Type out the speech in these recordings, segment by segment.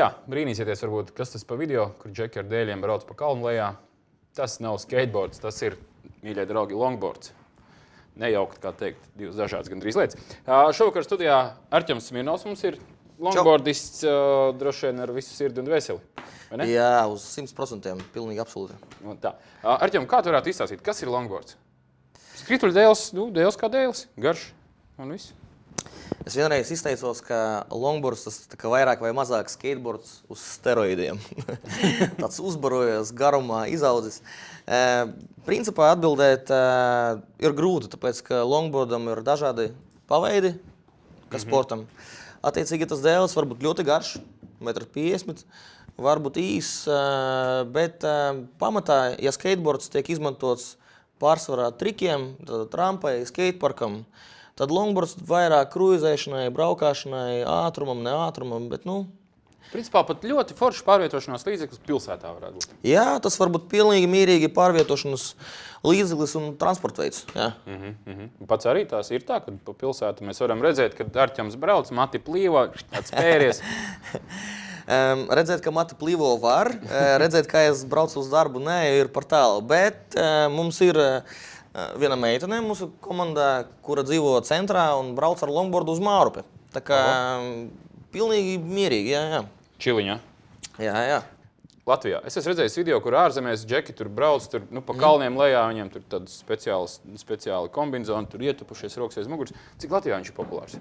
jā, brīnīsieties varbūt, kas tas pa video, kur džeki ar dēļiem brauc pa kalnu lejā. Tas nav skateboards, tas ir, mīļie draugi, longboards. Nejaukt, kā teikt, divas dažādas gandrīz lietas. Šovakar studijā Arķems Smirnovs mums ir longboardists, droši vien ar visu sirdi un veseli. Jā, uz 100%, pilnīgi absolūti. Arķem, kā tu varētu izstāstīt, kas ir longboards? Skrituļu dēls, dēls kā dēls, garš un viss. Es vienreiz izteicos, ka longboards tas tā vairāk vai mazāk skateboards uz steroidiem. Tāds uzbarojas garumā, izaudzis. Principā atbildēt ir grūti, tāpēc, ka longboardam ir dažādi paveidi, kā sportam. Attiecīgi tas dēls var būt ļoti garš, 1,50 m, var būt īs, bet pamatā, ja skateboards tiek izmantots pārsvarā trikiem, trampai, skateparkam, tad longboards vairāk kruizēšanai, braukāšanai, ātrumam, neātrumam, bet, Principā pat ļoti forši pārvietošanās līdzeklis pilsētā varētu būt. Jā, tas var būt pilnīgi mierīgi pārvietošanas līdzeklis un transporta veids, jā. Pats arī tās ir tā, kad pa pilsētu mēs varam redzēt, kad Arķems brauc, mati plīvo, atspēries. Redzēt, ka mati plīvo var, redzēt, kā es braucu uz darbu, nē, ir par tālu, bet mums ir viena meitene mūsu komandā, kura dzīvo centrā un brauc ar longboardu uz Mārupi. Tā kā pilnīgi mierīgi, jā. Čiliņā? Jā. Latvijā. Es esmu redzējis video, kur ārzemēs džeki tur brauc, tur pa kalniem lejā, viņiem tur tādas speciāli kombinzoni, tur ietupušies rokas aiz muguras. Cik Latvijā viņš ir populārs?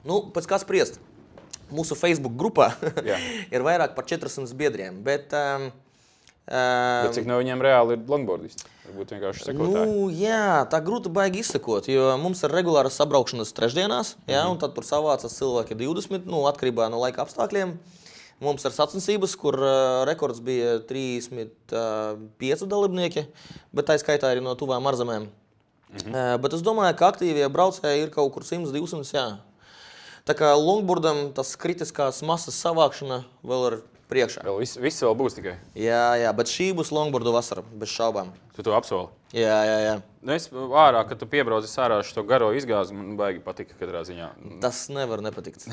Pēc kā spriest. Mūsu Facebook grupā ir vairāk par 400 biedriem, bet cik no viņiem reāli ir longboardisti? Varbūt vienkārši sekotāji? Jā, tā grūti baigi izsekot, jo mums ir regulāras sabraukšanas trešdienās, un tad tur savācas cilvēki 20, atkarībā no laika apstākļiem. Mums ir sacensības, kur rekords bija 35 dalībnieki, bet tā skaitā arī no tuvām ārzemēm. Bet es domāju, ka aktīvie braucēji ir kaut kur 100-200, jā. Tā kā longboardam tas kritiskās masas savākšana vēl ir priekšā. Viss vēl būs tikai? Jā, bet šī būs longboardu vasara, bez šaubām. Tu to apsoli? Jā. Es ārā, kad tu piebraucis ārā šo garo izgāzi, man baigi patika katrā ziņā. Tas nevar nepatikt.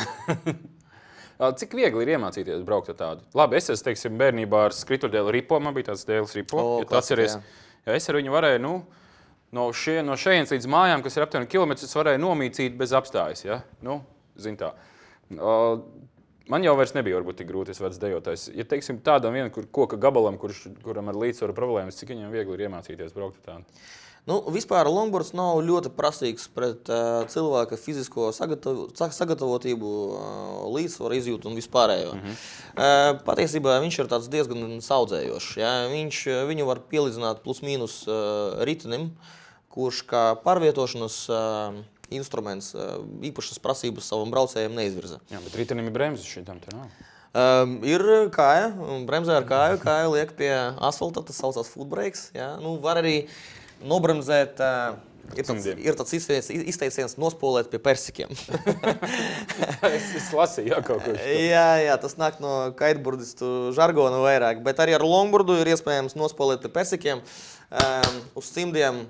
Cik viegli ir iemācīties braukt ar tādu? Labi, es esmu, teiksim, bērnībā ar skrituļdēlu Ripo, man bija tāds dēls Ripo. Es ar viņu varēju, no šejienes līdz mājām, kas ir aptuveni kilometrs, varēju nomīcīt bez apstājas, ja? Zin tā. Man jau vairs nebija varbūt tik grūti, es vecs dejotājs. Ja, teiksim, tādam vienam koka gabalam, kuram ar līdzsvaru problēmas, cik viņam viegli ir iemācīties braukt ar tādu? Vispār longboards nav ļoti prasīgs pret cilvēka fizisko sagatavotību, līdzsvaru izjūtu un vispārējo. Patiesībā viņš ir tāds diezgan saudzējošs. Ja? Viņu var pielīdzināt plus mīnus ritenim, kurš kā pārvietošanas instruments īpašas prasības savam braucējiem neizvirza. Jā, bet ritenim ir bremzes šitam te nav. Ir kāja, bremzē ar kāju liek pie asfalta, tas saucās foot brakes. Ja? Var arī nobremzēt, ir tāds izteiciens nospolēt pie persikiem. Es lasīju, jā, kaut ko. Jā, tas nāk no kiteboardistu žargona vairāk, bet arī ar longboardu ir iespējams nospolēt pie persikiem. Uz cimdiem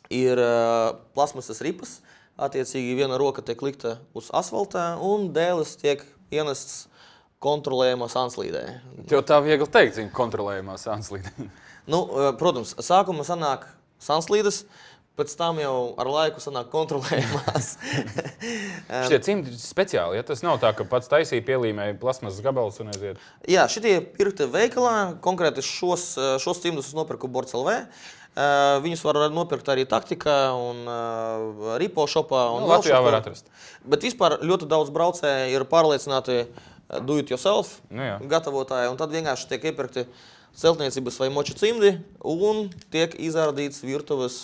ir plasmasas ripas, attiecīgi viena roka tiek likta uz asfaltā un dēlis tiek ienests kontrolējumā sanslīdē. Tev tā viegli teikt, kontrolējumā sanslīdē. Protams, sākumā sanāk sanslīdes, pēc tam jau ar laiku sanāk kontrolējumās. Šitie cimdi speciāli, ja? Tas nav tā, ka pats taisīja pielīmēja plasmasas gabalus un aiziet? Jā, šitie pirkti veikalā, konkrēti šos cimdus es nopirku Borts.lv. Viņus var nopirkt arī Taktikā un Ripo shopā. Latvijā var atrast. Bet vispār ļoti daudz braucēji ir pārliecināti do it yourself gatavotāji, un tad vienkārši tiek iepirkti celtniecības vai moču cimdi un tiek izārdīts virtuves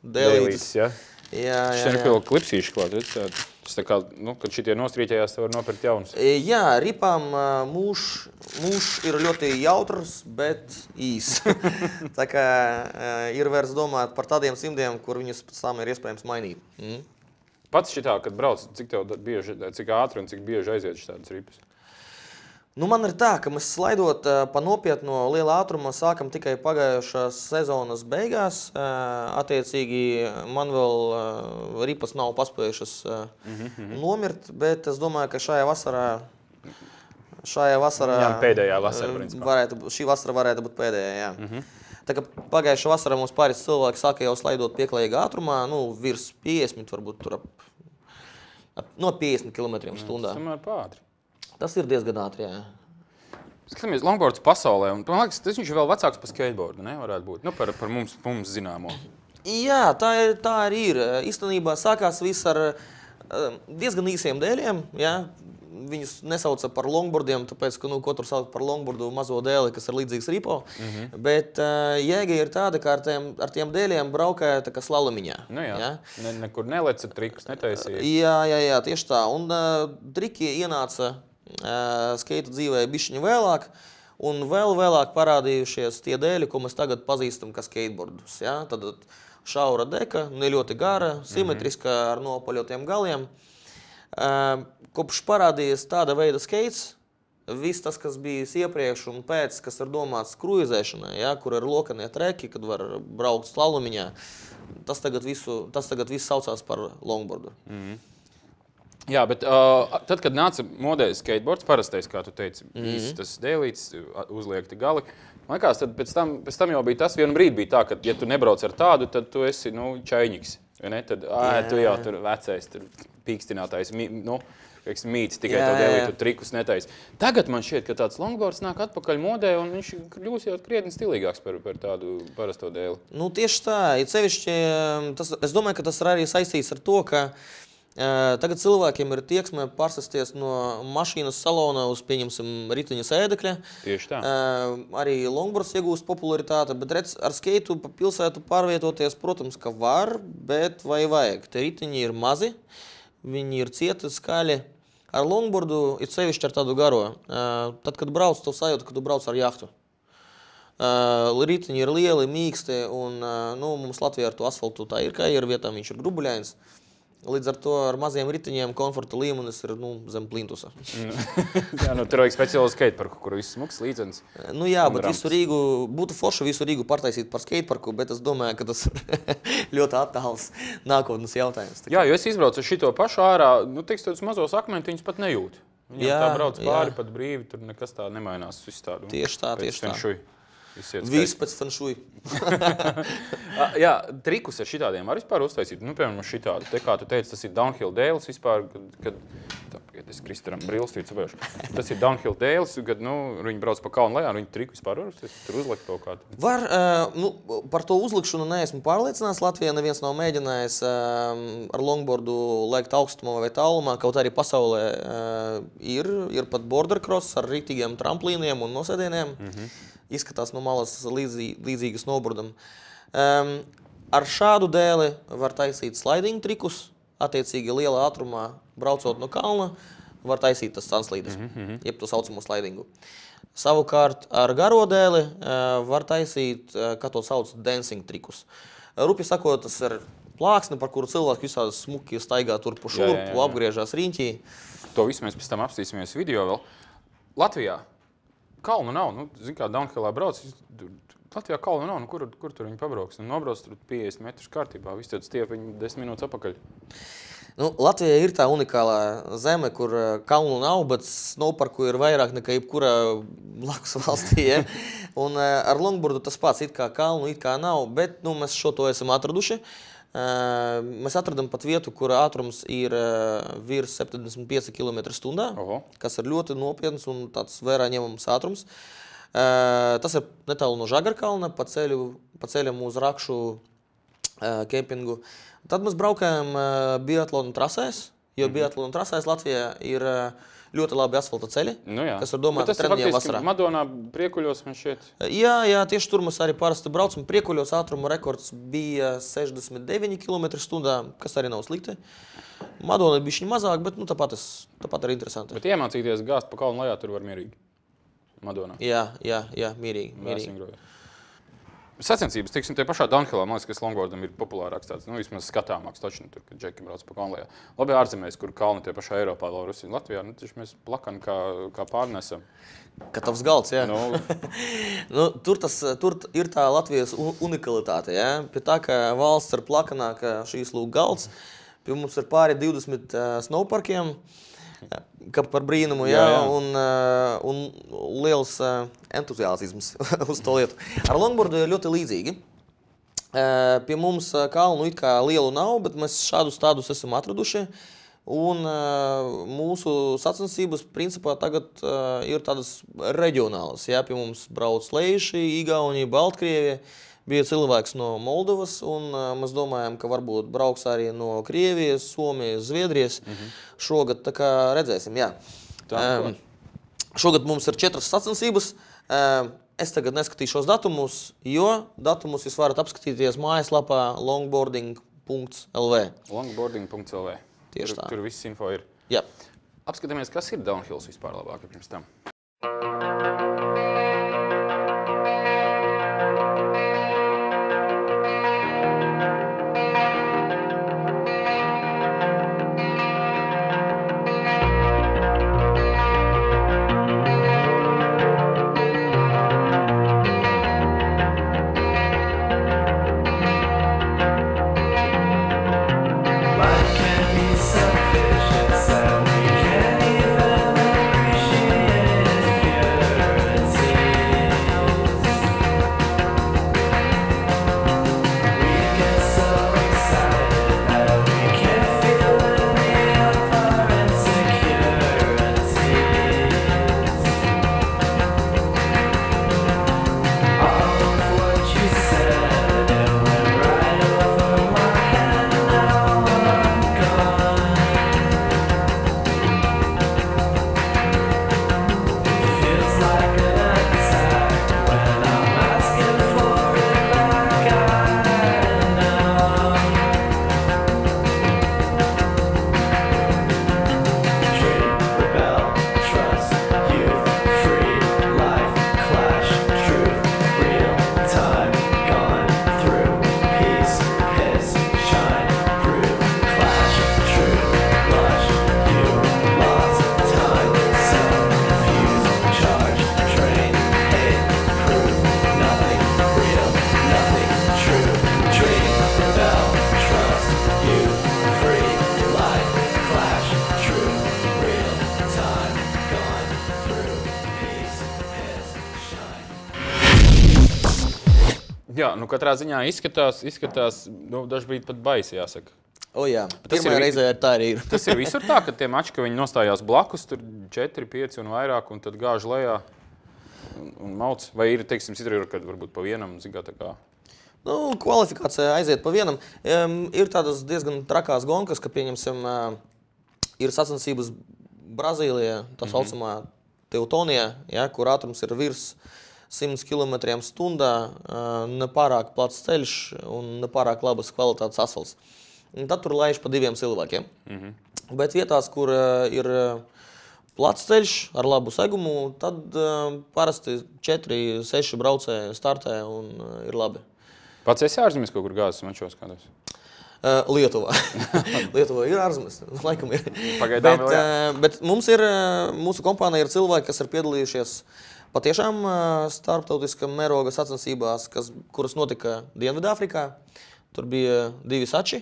dēlītes. Jā. Šitien ir pilnīgi klipsīši klāt, tas tā kā, kad šitie nostrīķējās, te var nopirkt jaunus. Jā, ripām mūžs ir ļoti jautrs, bet īs. Tā kā ir vairs domāt par tādiem cimdiem, kur viņus pēc tam ir iespējams mainīt. Pats šitā, kad brauc, cik ātri un cik bieži aiziet šitādas ripas? Man ir tā, ka mēs slaidot pa nopietno liela ātruma sākam tikai pagājušās sezonas beigās. Attiecīgi man vēl ripas nav paspējušas nomirt, bet es domāju, ka šajā vasarā šajā vasarā... Jā, pēdējā vasara, principā. Šī vasara varētu būt pēdējā, jā. Tā kā pagājušā vasarā mums pāris cilvēki sāka jau slaidot pieklājīgā ātrumā, virs 50, varbūt tur no 50 km/h. Tas tomēr pātri. Tas ir diezgan ātri, jā. Skatāmies longboards pasaulē, un man liekas, tas viņš ir vēl vecāks par skateboardu, ne? Varētu būt. Nu, par mums zināmo. Jā, tā arī ir. Īstenībā sākās viss ar diezgan īsiem dēļiem, jā. Viņus nesauca par longboardiem, tāpēc, ka, ko tur sauc par longboardu mazo dēli, kas ir līdzīgs ripo. Bet jēga ir tāda, ka ar tiem dēļiem braukāja tā kā slalomiņā. Nu jā, nekur neleca, trikus netaisīja. Jā, tieši tā. Un triki ienāca skeitu dzīvē bišķiņu vēlāk, un vēl vēlāk parādījušies tie dēļi, ko mēs tagad pazīstam kā skateboardus. Ja? Tad šaura deka, ne ļoti gara, simetriska ar nopaļotiem galiem. Kopš parādījies tāda veida skates, viss tas, kas bijis iepriekš un pēc, kas ir domāts kruizēšanai, ja? Kur ir lokanie treki, kad var braukt slalomiņā, tas tagad viss saucās par longboardu. Jā, bet tad, kad nāca modē skateboards, parastais, kā tu teici, īsts tas dēlīts, uzliekti gali, man liekas, tad pēc tam jau bija tas, vienu brīdi bija tā, ka, ja tu nebrauc ar tādu, tad tu esi, čaiņiks, vai ne? Tad, tu jau tur vecais, tur pīkstinātājs, mīts tikai to dēlītu trikus netais. Tagad man šķiet, ka tāds longboards nāk atpakaļ modē, un viņš kļūs jau krietni stilīgāks par tādu parasto dēli. Tieši tā, cevišķi, es domāju, ka tas ir arī saistīts ar to, ka tagad cilvēkiem ir tieksme pārsasties no mašīnas salona uz, pieņemsim, riteņa sēdekļa. Tieši tā. Arī longboards iegūst popularitāti, bet redz, ar skeitu pa pilsētu pārvietoties, protams, ka var, bet vai vajag. Te riteņi ir mazi, viņi ir cieti, skaļi. Ar longboardu ir sevišķi ar tādu garo. Tad, kad brauc, tev sajūta, ka tu brauc ar jahtu. Riteņi ir lieli, mīksti, un mums Latvijā ar to asfaltu tā ir, kā ir vietām, viņš ir grubuļains. Līdz ar to ar maziem riteņiem komforta līmenis ir zem plintusa. Jā, tur vajag speciālu skateparku, kur viss smuks, līdzenis. Jā, bet visu Rīgu, būtu forši visu Rīgu pārtaisīt par skateparku, bet es domāju, ka tas ļoti attāls nākotnes jautājums. Jā, jo es izbraucu ar šito pašu ārā, tādus mazos akmentiņus pat nejūt. Viņam tā brauc pāri pat brīvi, tur nekas tā nemainās. Tieši tā. Viss pēc fenšuj. Jā, trikus ar šitādiem var vispār uztaisīt. Piemēram, šitādi. Te, kā tu teici, tas ir downhill dēlis vispār, kad es Kristaram brilstīju ceļošu. Tas ir downhill dēlis, kad viņi brauc pa kalnu lejā, viņi triku vispār var uztaisīt, tur uzlikt kaut kādu. Var, par to uzlikšanu neesmu pārliecināts. Latvijā neviens nav mēģinājis ar longboardu lēkt augstumā vai tālumā, kaut arī pasaulē ir pat border cross ar rītīgiem tramplīniem un nosēdieniem. Izskatās no malas līdzīgas snowboardam. Ar šādu dēli var taisīt sliding trikus, attiecīgi lielā ātrumā braucot no kalna, var taisīt tas sunslīdes, jeb to saucamo slidingu. Savukārt ar garo dēli var taisīt, kā to sauc, dancing trikus. Rupi sakot, tas ir plāksne, par kuru cilvēki visādi smuki staigā tur pa šurpu, apgriežās riņķī. To visu mēs pēc tam apstīsimies video vēl. Latvijā kalnu nav, zin kā downhillā brauc, Latvijā kalnu nav, kur tur viņi pabrauks? Nobrauc tur 50 metrus kārtībā, viss tad stiep viņi 10 minūtes apakaļ. Latvijā ir tā unikālā zeme, kur kalnu nav, bet snowparku ir vairāk nekā jebkurā blakus valstī. Ja? Un ar longboardu tas pats, it kā kalnu, it kā nav, bet mēs šo to esam atraduši. Mēs atradam pat vietu, kur ātrums ir virs 75 km/h, kas ir ļoti nopietns un tāds vērā ņemams ātrums. Tas ir netālu no Žagarkalna, pa ceļam uz Rakšu kempingu. Tad mēs braukājam biatlonu trasēs, jo biatlonu trasēs Latvijā ir ļoti labi asfalta ceļi, kas ir domāti trendiem vasarā. Tas ir faktiski Madonā Priekuļos, man šķiet. Jā, tieši tur mēs arī parasti braucam. Priekuļos ātruma rekords bija 69 km/h, kas arī nav slikti. Madona ir bišķiņ mazāk, bet tāpat ir interesanti. Bet iemācīties gāzt pa kalnu lejā tur var mierīgi. Madonā. Jā, mierīgi. Sacensības, teiksim, tie pašā downhillā, man liekas, ka longboardam ir populārāks tāds, vismaz skatāmāks taču, tur, kad džeki brauc pa kalnu lejā. Labi ārzemēs, kur kalni tie pašā Eiropā vēl Rusija. Latvijā, taču mēs plakani kā pārnesam. Kā tavs galds, jā. Tur ir tā Latvijas unikalitāte, jā. Pie tā, ka valsts ir plakanā, ka šīs lūk galds, pie mums ir pāri 20 snowparkiem. Ka par brīnumu, un liels entuziasms uz to lietu. Ar longboardu ir ļoti līdzīgi. Pie mums kalnu it kā lielu nav, bet mēs šādus tādus esam atraduši. Un mūsu sacensības principā tagad ir tādas reģionālas. Jā, pie mums brauc Leiši, Igaunija, Baltkrievija. Bija cilvēks no Moldovas, un mēs domājam, ka varbūt brauks arī no Krievijas, Somijas, Zviedrijas. Šogad tā kā redzēsim, jā. Šogad mums ir 4 sacensības. Es tagad neskatīšos datumus, jo datumus jūs varat apskatīties mājaslapā longboarding.lv. Longboarding.lv. Tieši tā. Tur viss info ir. Jā. Apskatāmies, kas ir downhills vispār labāk pirms tam. Jā, nu katrā ziņā izskatās dažbrīd pat baisi, jāsaka. O jā, pirmajā reizē tā arī ir. Tas ir visur tā, ka tie mači, ka viņi nostājās blakus, tur 4, 5 un vairāk, un tad gāž lejā un mauc. Vai ir, teiksim, citur, kad varbūt pa vienam, zigā tā kā? Nu, kvalifikācija aiziet pa vienam. Ir tādas diezgan trakās gonkas, ka, pieņemsim, ir sacensības Brazīlijā, tā saucamā Teutonijā, ja, kur ātrums ir virs 100 km/h, nepārāk plats ceļš un nepārāk labas kvalitātes asfalts. Un tad tur laiž pa 2 cilvēkiem. Bet vietās, kur ir plats ceļš ar labu segumu, tad parasti 4, 6 braucēji startē un ir labi. Pats esi ārzemēs kaut kur gāzes mačos kādos? Lietuvā. Lietuvā ir ārzemēs, laikam ir. Pagaidām vēl jā. Bet mums ir, mūsu kompānija ir cilvēki, kas ir piedalījušies patiešām starptautiskā mēroga sacensībās, kuras notika Dienvidāfrikā. Tur bija 2 sači,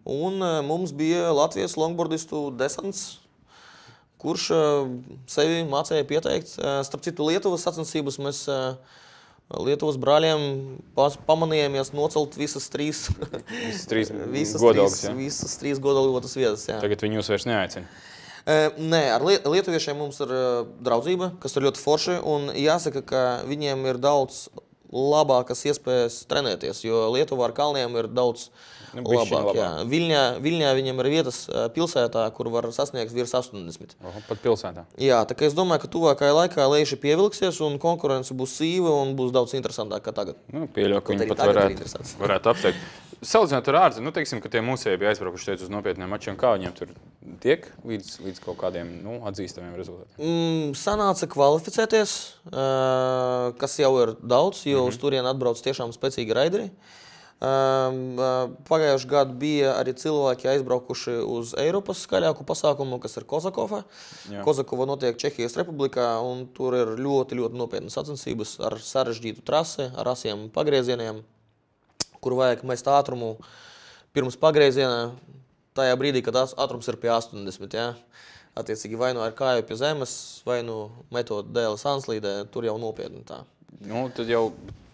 un mums bija Latvijas longboardistu desants, kurš sevi mācēja pieteikt. Starp citu, Lietuvas sacensības mēs Lietuvas brāļiem pamanījāmies nocelt visas 3 godalgotas vietas. Jā. Tagad viņi jūs vairs neaicina. Nē, ar lietuviešiem mums ir draudzība, kas ir ļoti forši, un jāsaka, ka viņiem ir daudz labākas iespējas trenēties, jo Lietuvā ar kalniem ir daudz labāk. Jā. Viļņā viņiem ir vietas pilsētā, kur var sasniegt virs 80. Pat pilsētā? Jā, tā kā es domāju, ka tuvākajā laikā Leiši pievilksies un konkurence būs sīva un būs daudz interesantāk kā tagad. Nu, pieļauju, ka viņi pat varētu apsteigt. Salīdzināt ar ārzemi, nu, teiksim, ka tie mūsēji bija aizbraukuši uz nopietniem mačiem, kā viņiem tur tiek līdz kaut kādiem atzīstamiem rezultātiem? Sanāca kvalificēties, kas jau ir daudz, jo uz turien atbrauc tiešām spēcīgi raideri. Pagājuši gadu bija arī cilvēki aizbraukuši uz Eiropas skaļāku pasākumu, kas ir Kozakova. Kozakova notiek Čehijas Republikā, un tur ir ļoti nopietnas sacensības ar sarežģītu trasi, ar asiem pagriezieniem, kur vajag mest ātrumu pirms pagrieziena, tajā brīdī, kad ātrums ir pie 80. Ja? attiecīgi vai nu ar kāju pie zemes, vai nu metot dēli sanslīdē, tur jau nopietni tā. Nu, tad jau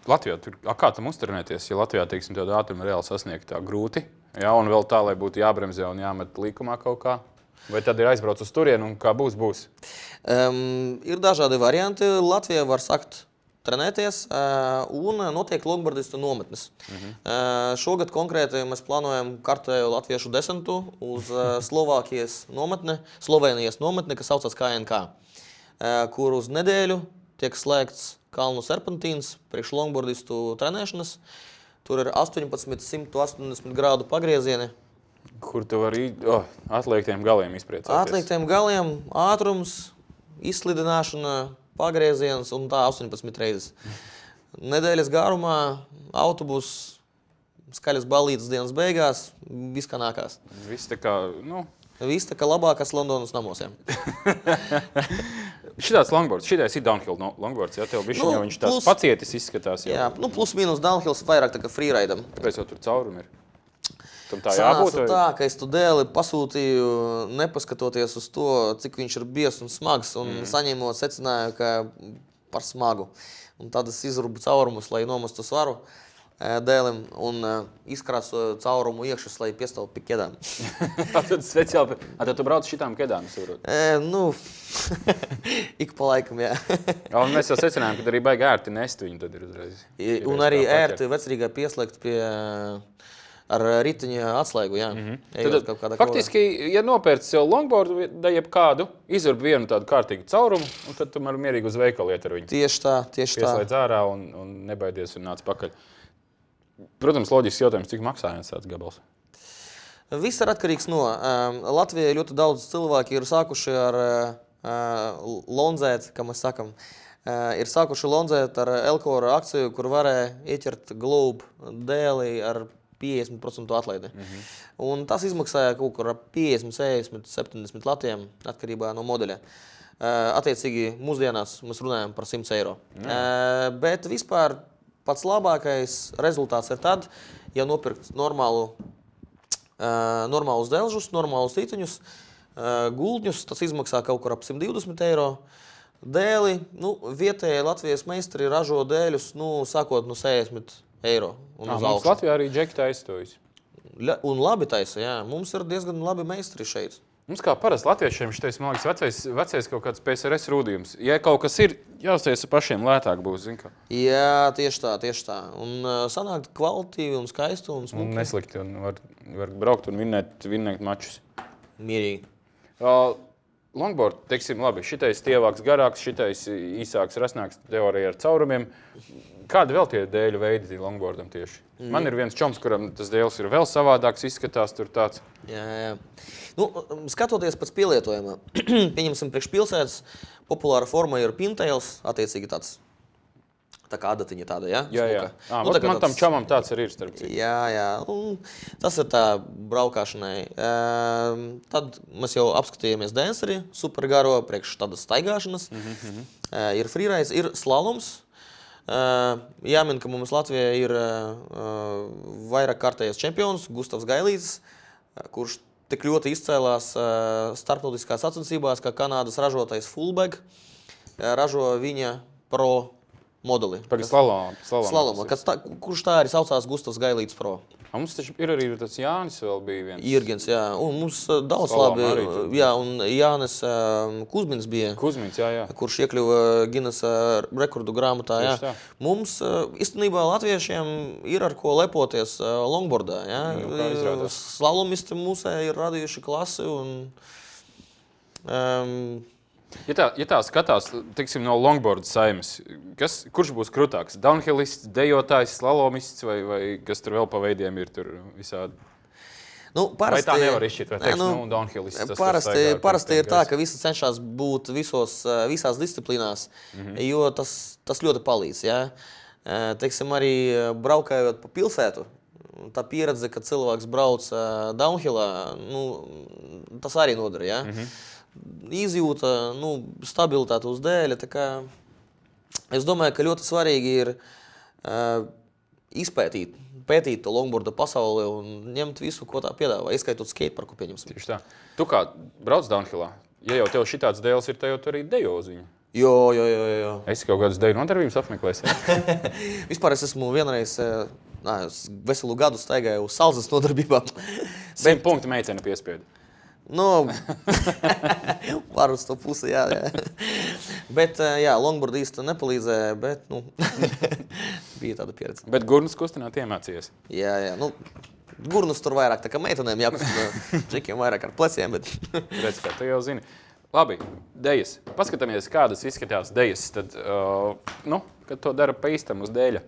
Latvijā, kā tam uztrenēties, ja Latvijā, teiksim, tādu ātrumu reāli sasniegt tā grūti, jā, un vēl tā, lai būtu jābremzē un jāmet līkumā kaut kā? Vai tad ir aizbrauc uz turienu un kā būs? Ir dažādi varianti. Latvijā var sākt trenēties un notiek longboardistu nometnes. Šogad konkrēti mēs plānojam kārtējo latviešu desmitu uz Slovenijas nometni, kas saucas KNK, kur uz nedēļu tiek slēgts kalnu serpentīns priekš longboardistu trenēšanas. Tur ir 180 grādu pagriezieni. Kur tu vari atliektiem galiem izpriecāties? Atliektiem galiem, ātrums, izslidināšana, pagrieziens un tā 18 reizes. Nedēļas garumā, autobus, skaļas balītas dienas beigās, viss kā nākās. Viss tā kā, Viss tā kā labākās Londonas namos. Šitāds longboards, šitais ir downhill longboards, ja tev bišķiņ jau viņš tāds pacietis izskatās. Jā, plus mīnus downhills vairāk tā kā freeridam. Kāpēc jau tur caurumi ir? Tam tā Sanāca jābūt? tā, ka es tu dēli pasūtīju, nepaskatoties uz to, cik viņš ir biezs un smags, un saņēmot secināju, ka par smagu. Un tad es izrubu caurumus, lai nomestu svaru dēlim, un izkrāsoju caurumu iekšas, lai piestāvu pie kedām. Tad speciāli, tad tu brauc šitām kedām, saprot? Ik pa laikam, jā. Un mēs jau secinājām, ka arī baigi ērti nest viņu tad ir uzreiz. Un arī ērti vecrīgai pieslēgt pie ar riteņa atslēgu, jā. Tad, faktiski, ja nopērci sev longboardu, da jebkādu, izurb vienu tādu kārtīgu caurumu, un tad tu mierīgi uz veikalu iet ar viņu. Tieši tā. Pieslēdz ārā un nebaidies un nāc pakaļ. Protams, loģisks jautājums, cik maksā viens tāds gabals? Viss ir atkarīgs no. Latvijā ļoti daudz cilvēki ir sākuši ar lonzēt, kā mēs sakam. Ir sākuši lonzēt ar Elkora akciju, kur varēja ieķert Globe dēli ar 50% atlaidi. Un tas izmaksāja kaut kur ar 50, 60, 70 latiem, atkarībā no modeļa. Attiecīgi, mūsdienās mēs runājam par 100 eiro. Bet vispār pats labākais rezultāts ir tad, ja nopirkt normālus dēlžus, normālus riteņus, gultņus, tas izmaksā kaut kur ap 120 eiro. Dēli, vietējie Latvijas meistari ražo dēļus, sākot no 60 eiro un uz augšu. Mums Latvijā arī džeki taisa to visu. Un labi taisa, jā. Mums ir diezgan labi meistari šeit. Mums kā parasti latviešiem šitais, man liekas, vecais kaut kāds PSRS rūdījums. Ja kaut kas ir, jāuztais pašiem lētāk būs, zin kā? Jā, tieši tā. Un sanāk kvalitīvi un skaisti un smuki. Un neslikti, un var braukt un vinnēt mačus. Mierīgi. Longboard, teiksim, labi, šitais tievāks, garāks, šitais īsāks, rasnāks, teorija ar caurumiem. Kādi vēl tie dēļu veidi longboardam tieši? Man ir viens čoms, kuram tas dēls ir vēl savādāks, izskatās tur tāds. Jā. Skatoties pēc pielietojumā, pieņemsim priekš pilsētas, populāra forma ir pintails, attiecīgi tāds. Tā kā adatiņa tāda, ja? Jā. Man tam čomam tāds arī ir starp citu. Jā. Tas ir tā braukāšanai. Tad mēs jau apskatījāmies danceri, super garo, priekš tādas staigāšanas. Ir freerides, ir slaloms. Jāmin, ka mums Latvijā ir vairāk kārtējais čempions, Gustavs Gailītis, kurš tik ļoti izcēlās starptautiskās sacensībās, kā Kanādas ražotais Fullback ražo viņa pro modeli. Slaloma. Kurš tā arī saucās Gustavs Gailītis Pro. Mums taču ir arī tāds Jānis vēl bija viens. Jirgens, jā. Un mums daudz labi. Jā, un Jānis Kuzmins bija. Kuzmins, jā. Kurš iekļuva Guinnessa rekordu grāmatā, jā. Mums, īstenībā, latviešiem ir ar ko lepoties longboardā, jā. Slalomisti mūsē ir radījuši klasi un... Ja tā skatās, teiksim, no longboard saimes, kurš būs krutāks? Downhillists, dejotājs, slalomists vai kas tur vēl pa veidiem ir tur visādi? Vai tā nevar izšķirt, vai teiks, downhillists? Parasti ir tā, ka visi cenšas būt visās disciplīnās, jo tas ļoti palīdz, jā. Teiksim, arī braukājot pa pilsētu, tā pieredze, ka cilvēks brauc downhillā, tas arī nodara, jā. Izjūta, stabilitāte uz dēļa. Tā kā es domāju, ka ļoti svarīgi ir pētīt to longboarda pasauli un ņemt visu, ko tā piedāvā, ieskaitot skateparku, pieņemsim. Tieši tā. Tu kā brauc downhillā? ja jau tev šitāds dēls ir, tad jau tu arī dejo uz viņu. Jo. Es kaut kādas deju nodarbības apmeklēju. Vispār es esmu vienreiz veselu gadu staigāju uz salzas nodarbībām. 100 punktu meitene piespiedu. Nu, var uz to pusi, jā. Bet, jā, longboard īsti nepalīdzēja, bet, nu, bija tāda pieredze. Bet gurnus kustināt iemācījies? Jā, nu, gurnus tur vairāk tā kā meitenēm jākustina, džikiem vairāk ar pleciem, bet... Redz, kā tu jau zini. Labi, dejas. Paskatāmies, kādas izskatās dejas, tad, kad to dara pa īstam uz dēļa.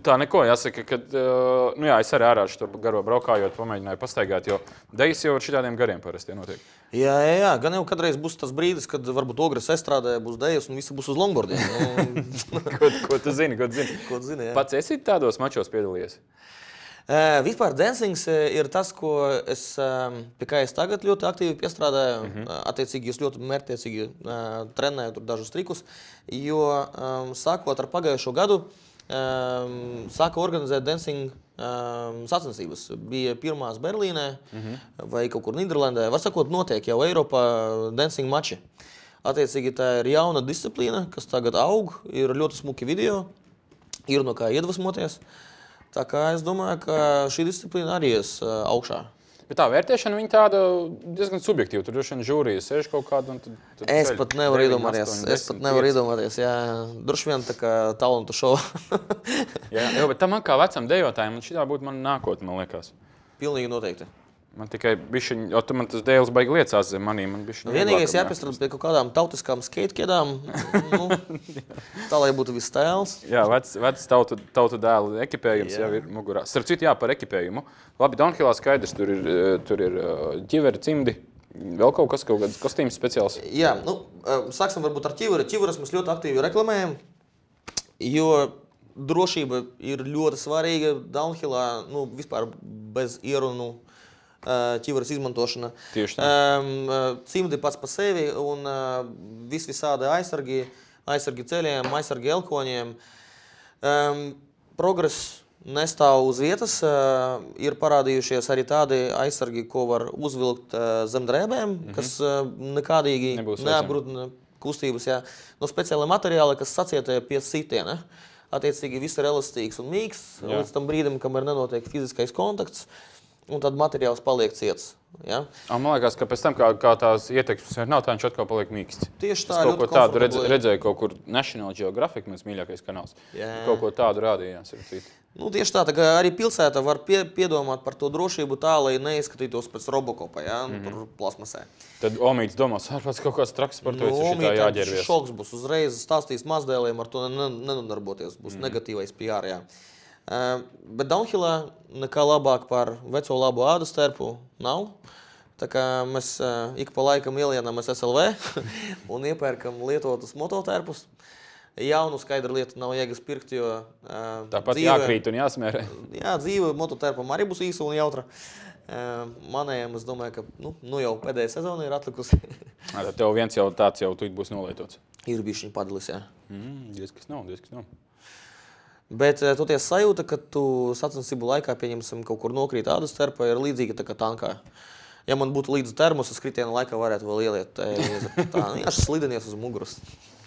Tā neko jāsaka, ka es arī ārā šo garo braukājot, pamēģināju pastaigāt, jo dejas jau ar šitādiem gariem parasti notiek. Jā, gan jau kādreiz būs tas brīdis, kad varbūt Ogres estrādē būs dejas un visi būs uz longboardiem. Ko tu zini? Jā. Pats esi tādos mačos piedalījies? Vispār dancings ir tas, ko pie kā es tagad ļoti aktīvi piestrādāju. Attiecīgi, es ļoti mērķtiecīgi trenēju tur dažus trikus, jo sākot ar pagājušo gadu, sāka organizēt dancing sacensības. Bija pirmās Berlīnē vai kaut kur Nīderlandē. Var sakot, notiek jau Eiropā dancing mači. Attiecīgi, tā ir jauna disciplīna, kas tagad aug, ir ļoti smuki video, ir no kā iedvesmoties. Tā kā es domāju, ka šī disciplīna arī ies augšā. Bet tā vērtēšana viņa tāda diezgan subjektīva. Tur droši vien žūrija sēž kaut kādu un tad es pat nevaru iedomāties. Jā, droši vien tā kā talantu šova. jā, bet tam man kā vecam dejotājiem, šitā būtu man nākotne, man liekas. Pilnīgi noteikti. Man tikai bišķiņ, jo tu man tas dēls baigi liecās zem manī. Man bišķiņ Vienīgais jāpiestrādā pie kaut kādām tautiskām skateķēdām, tā, lai būtu viss tēls. Jā, vecs tautu dēlu ekipējums jau ir mugurā. Starp citu, jā, par ekipējumu. Labi, downhillā skaidrs, tur ir ķiveri, cimdi, vēl kaut kāds kostīms speciāls. Jā, sāksim varbūt ar ķiveri. Ķiveras mēs ļoti aktīvi reklamējam, jo drošība ir ļoti svarīga downhillā, vispār bez ierunu. Ķiveres izmantošana. Tieši tā. Cimdi pats pa sevi un visādi aizsargi ceļiem, aizsargi elkoņiem. Progress nestāv uz vietas. Ir parādījušies arī tādi aizsargi, ko var uzvilkt zem drēbēm, kas nekādīgi neapgrūtina kustības. Jā. No speciāli materiāli, kas sacietē pie sitiena. Attiecīgi viss ir elastīgs un mīksts līdz tam brīdim, kamēr nenotiek fiziskais kontakts. Un tad materiāls paliek ciets. Ja? Man liekas, ka pēc tam, kā tās ietekmes nav, tā viņš atkal paliek mīksts. Tieši tā, ļoti tādu redzēju kaut kur National Geographic, mans mīļākais kanāls. Kaut ko tādu rādījās. Tieši tā kā arī pilsēta var piedomāt par to drošību tā, lai neizskatītos pēc Robocopa, tur plasmasē. Tad Omīts domās, ārpēc kaut kāds traks par to, ja šitā jāģērvies. Šoks būs uzreiz stāstīs mazdēliem, ar to nenodarboties, būs negatīvais PR, jā. Bet downhillā nekā labāk par veco labu ādas terpu nav. Tā kā mēs ik pa laikam ielienam SLV un iepērkam lietotus mototerpus. Jaunu skaidra lieta nav jēgas pirkt, jo tāpat jākrīt un jāsmērē. Jā, dzīve mototerpam arī būs īsa un jautra. Manējiem, es domāju, ka jau pēdējā sezona ir atlikusi. Tev viens jau tāds jau tuīt būs nolietots. Ir bišķiņ padalis, jā. Diez kas nav. Bet toties sajūta, ka tu sacensību laikā, pieņemsim, kaut kur nokrīt ādas terpa, ir līdzīga tā kā tankā. Ja man būtu līdz termos, es kritiena laikā varētu vēl ieliet. Es slidinies uz muguras.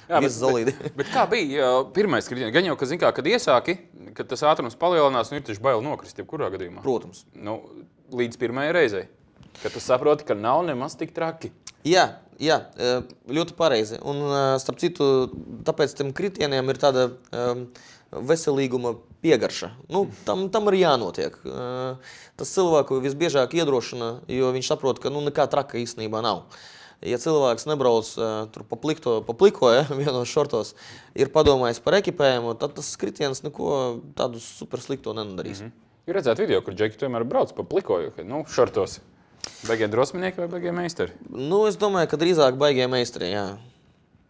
Viss zolīdi. Bet kā bija pirmais kritiens? Gan jau, kad iesāki, kad tas ātrums palielinās, ir taču baili nokrist, jebkurā gadījumā. Protams. Līdz pirmajai reizei. Kad tu saproti, ka nav nemaz tik traki. Jā, ļoti pareizi. Un starp citu, tāpēc tiem kritieniem ir tāda veselīguma piegarša. Tam ir jānotiek. Tas cilvēku visbiežāk iedrošina, jo viņš saprot, ka nekā traka īstenībā nav. Ja cilvēks nebrauc tur pa pliko, vienos šortos, ir padomājis par ekipējumu, tad tas kritiens neko tādu super slikto nedarīs. Ir redzēt video, kur džeki tomēr brauc pa pliko, šortos. Baigie drosminieki vai baigie meistari? Es domāju, ka drīzāk baigie meistari, jā.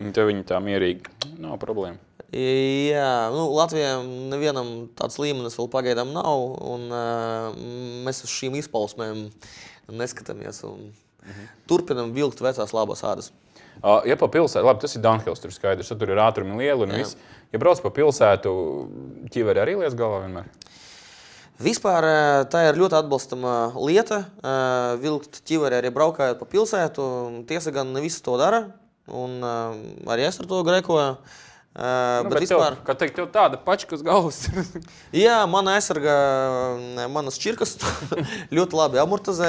Tev viņi tā mierīgi, nav problēma. Jā, Latvijā nevienam tāds līmenis vēl pagaidām nav, un mēs uz šīm izpausmēm neskatāmies un turpinam vilkt vecās labās ādas. Ja pa pilsētu, labi, tas ir downhills, tur skaidrs, tur ir ātrumi lieli un viss. Ja brauc pa pilsētu, ķiveri arī lies galvā vienmēr? Vispār tā ir ļoti atbalstama lieta, vilkt ķiveri arī braukājot pa pilsētu. Tiesa gan ne visi to dara, un arī es ar to grekoju. Bet vispār... Kā teikt, tev tāda pačka uz galvas? Jā, mana aizsarga, manas čirkas ļoti labi amortizē,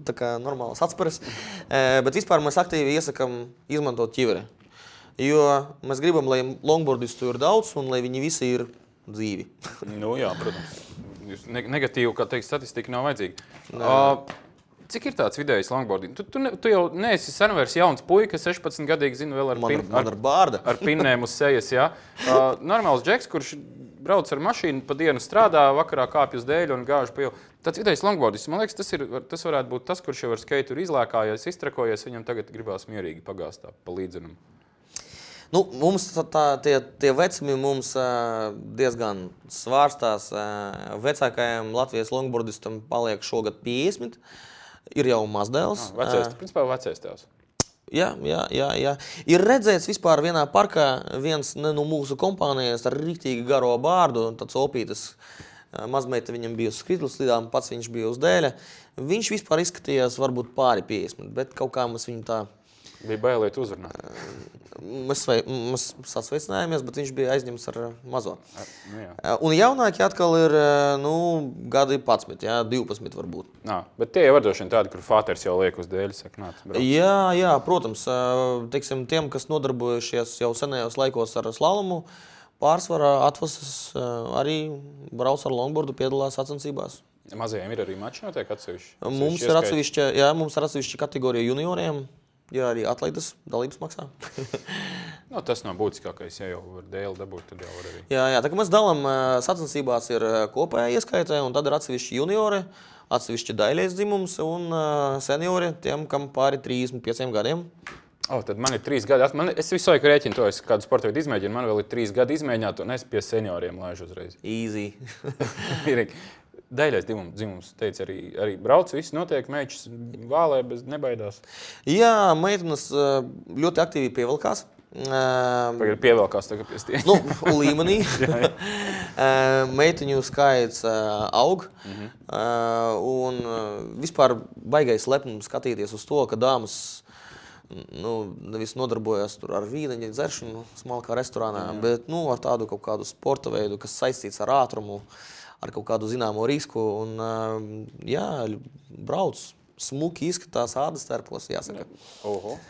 tā kā normālas atspares. Bet vispār mēs aktīvi iesakam izmantot ķiveri. Jo mēs gribam, lai longboardistu ir daudz un lai viņi visi ir dzīvi. Jā, protams. Negatīvu, kā teikt, statistika nav vajadzīga. Cik ir tāds vidējs longboarding? Tu jau neesi sen vairs jauns puika, 16 gadīgi zinu vēl ar pinnēm uz sejas, jā. Normāls džeks, kurš brauc ar mašīnu, pa dienu strādā, vakarā kāpj uz dēļu un gāž pa ielu. Tāds vidējs longboardis, man liekas, tas varētu būt tas, kurš jau ar skeitu ir izlēkājies, iztrakojies, viņam tagad gribās mierīgi pagāst tā pa līdzenumu. Mums tie vecumi mums diezgan svārstās. Vecākajam Latvijas longboardistam paliek šogad 50. Ir jau mazdēls. Principā vecais tēvs. Jā. Ir redzēts vispār vienā parkā viens no mūsu kompānijas ar riktīgi garo bārdu, tāds opītas. Mazmeita viņam bija uz skrituļslidām, pats viņš bija uz dēļa. Viņš vispār izskatījās varbūt pāri 50, bet kaut kā mēs viņu tā... Bija bailēt uzrunāt. Mēs sasveicinājāmies, bet viņš bija aizņemts ar mazo. Un jaunāki atkal ir gadi 11, 12 varbūt. Bet tie jau var došana tādi, kur fāters jau liek uz dēļ, saka, brauc. Jā, protams. Teiksim, tiem, kas nodarbojušies jau senajos laikos ar slalomu, pārsvarā atvases arī brauc ar longboardu, piedalās sacensībās. Mazajiem ir arī mači notiek atsevišķi? Mums ir atsevišķa kategorija junioriem, ja arī atlaides dalības maksā. No, tas nav būtiskākais, ja jau var dēli dabūt, tad jau var arī. Jā, tā kā mēs dalām sacensībās ir kopējā ieskaitē, un tad ir atsevišķi juniori, atsevišķi daļais dzimums un seniori tiem, kam pāri 35 gadiem. Tad man ir 3 gadi. Es visu laiku rēķinu to, es kādu sporta veidu izmēģinu. Man vēl ir 3 gadi izmēģināt, un es pie senioriem laižu uzreiz. Easy. Daļais dzimums, teica, arī brauc, viss notiek, meičs vālē, bez nebaidās. Jā, meitenes ļoti aktīvi pievelkās. Tagad pievelkās tagad pie stieņa. Nu, līmenī. Meitiņu skaits aug. Un vispār baigais lepnums skatīties uz to, ka dāmas nevis nodarbojas ar vīneņa dzeršanu smalkā restorānā, bet ar tādu kaut kādu sporta veidu, kas saistīts ar ātrumu, ar kaut kādu zināmo risku. Un, brauc, smuki izskatās ādas terpos, jāsaka. Oho,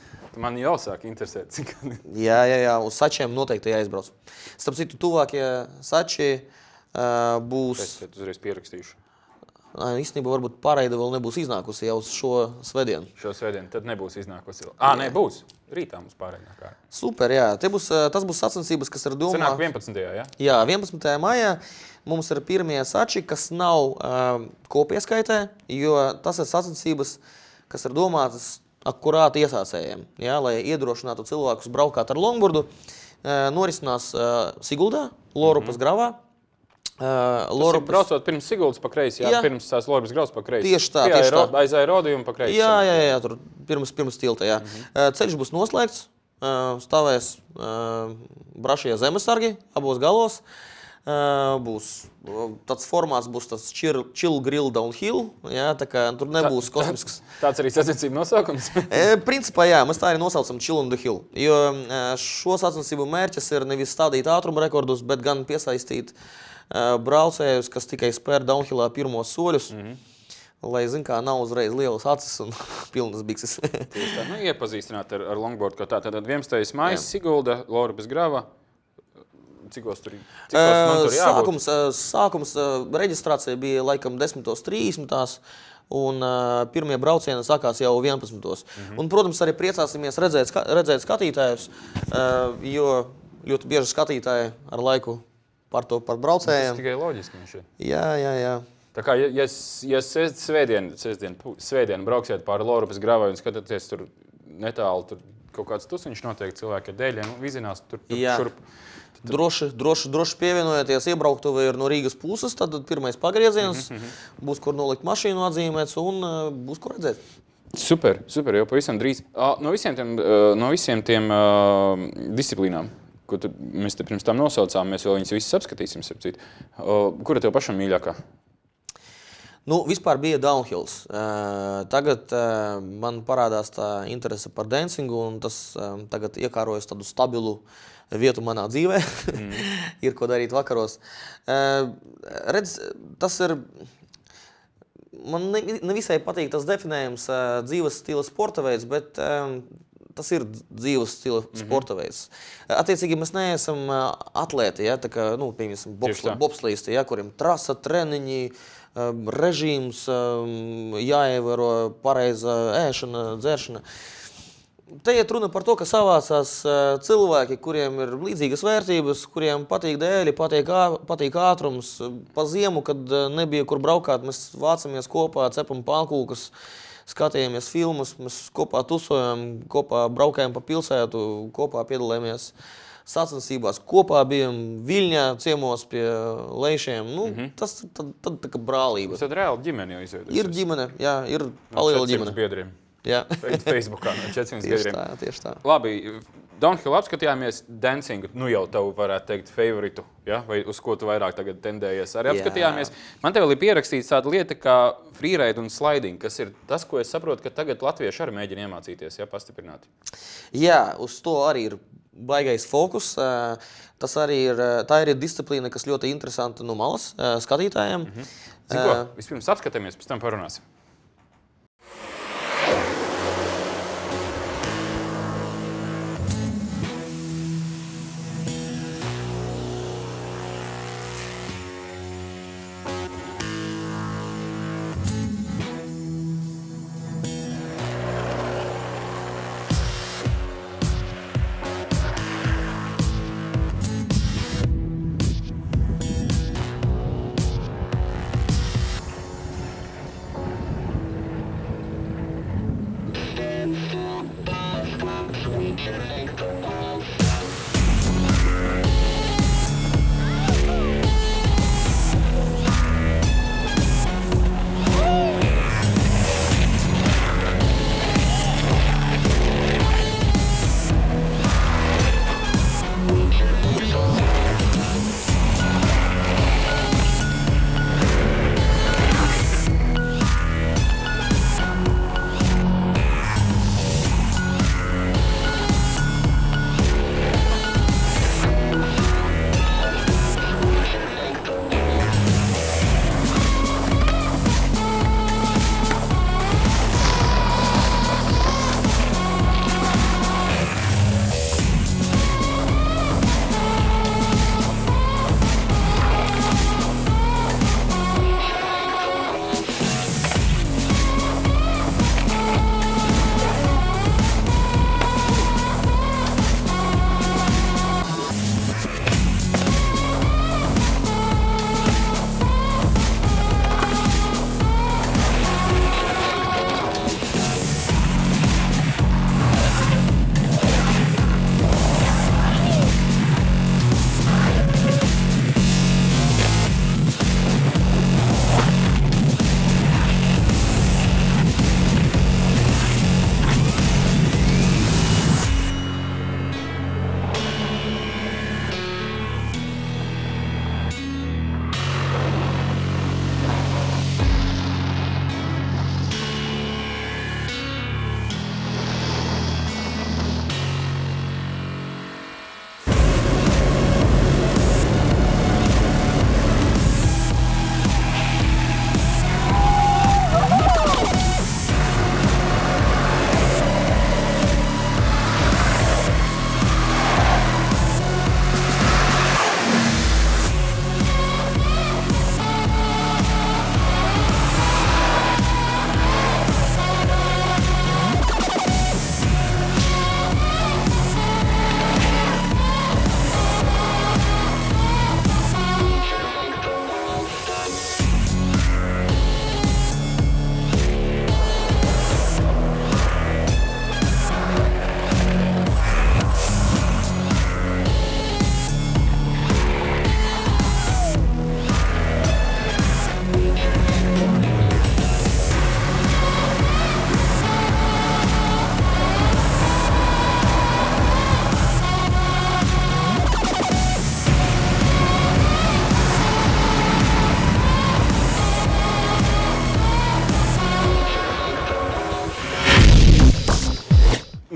man jau sāk interesēt, cik... Jā, uz sačiem noteikti jāizbrauc. Starp citu, tuvākie sači būs... Es uzreiz pierakstīšu. Īstenībā varbūt pareida vēl nebūs iznākusi jau uz šo svētdienu. Šo svētdienu tad nebūs iznākusi. Nē, būs. Rītā mums pārējā kā. Super, jā. Tas būs sacensības, kas ir domā... Sanāk 11. Jā? Jā, 11. maijā mums ir pirmie sači, kas nav kopieskaitē, jo tas ir sacensības, kas ir domātas akurāti iesācējiem. Jā, lai iedrošinātu cilvēkus braukāt ar longboardu, norisinās Siguldā, Lorupas gravā. Tas ir braucot pirms Siguldas pa kreisi, pirms tās Lorupas gravas pa kreisi. Tieši tā. Aiz aerodījuma pa kreisi. Jā, tur pirms tilta, jā. Ceļš būs noslēgts, stāvēs brašie zemesargi abos galos. Būs tāds formāts, būs tas chill grill downhill, jā, tā kā tur nebūs kosmisks. Tāds arī sacensību nosaukums? Principā, jā, mēs tā arī nosaucam chill on the hill, jo šo sacensību mērķis ir nevis stādīt ātruma rekordus, bet gan piesaistīt braucējus, kas tikai spēr downhillā pirmos soļus, lai, kā nav uzreiz lielas acis un pilnas bikses. Tieši tā, iepazīstināt ar longboard, kā tā. Tātad 11. maijs, Sigulda, Lorupas grava. Cikos man tur jābūt? Sākums reģistrācija bija laikam 10:30, un pirmie braucieni sākās jau 11. Un, protams, arī priecāsimies redzēt skatītājus, jo ļoti bieži skatītāji ar laiku par braucējiem. Tas tikai loģiski viņš ir. Jā. Tā kā, ja svētdien brauksiet pāri Lorupas gravai un skatāties tur netālu, tur kaut kāds tusiņš notiek cilvēki ar dēļiem, vizinās tur šurp. Droši pievienojieties, iebrauktuve ir no Rīgas puses, tad pirmais pagrieziens, būs kur nolikt mašīnu atzīmēts un būs kur redzēt. Super, jau pavisam drīz. No visiem tiem disciplīnām, ko mēs te pirms tam nosaucām, mēs vēl viņas visas apskatīsim. Kura tev pašam mīļākā? Vispār bija downhills. Tagad man parādās tā interese par dancingu, un tas tagad iekārojas tādu stabilu vietu manā dzīvē. Ir ko darīt vakaros. Redz, tas ir... Man nevisai patīk tas definējums dzīves stila sporta veids, bet tas ir dzīves stila sporta veids. Attiecīgi mēs neesam atlēti, ja, tā kā, piemēram, bobslīsti, ja, kuriem trasa, treniņi, režīms, jāievēro pareiza ēšana, dzeršana. Te iet runa par to, ka savācās cilvēki, kuriem ir līdzīgas vērtības, kuriem patīk dēļi, patīk ātrums. Pa ziemu, kad nebija kur braukāt, mēs vācamies kopā, cepam pankūkas, skatījāmies filmas, mēs kopā tusojam, kopā braukājam pa pilsētu, kopā piedalījāmies sacensībās, kopā bijām Viļņā ciemos pie lejšiem. Tas tad tā kā brālība. Tas tad reāli ģimene jau izveidojas. Ir ģimene, jā, ir paliela ģimene. No 400 biedriem. Jā. Facebookā no 400 biedriem. Tieši tā. Labi, downhill apskatījāmies, dancingu, jau tavu varētu teikt favoritu, ja? Vai uz ko tu vairāk tagad tendējies. Arī apskatījāmies. Man tev vēl ir pierakstīts tāda lieta kā freeride un sliding, kas ir tas, ko es saprotu, ka tagad latvieši arī mēģina iemācīties, ja, pastiprināti. Jā, uz to arī ir baigais fokus. Tā ir disciplīna, kas ļoti interesanta no malas skatītājiem. Ziko, vispirms apskatāmies, pēc tam parunāsim.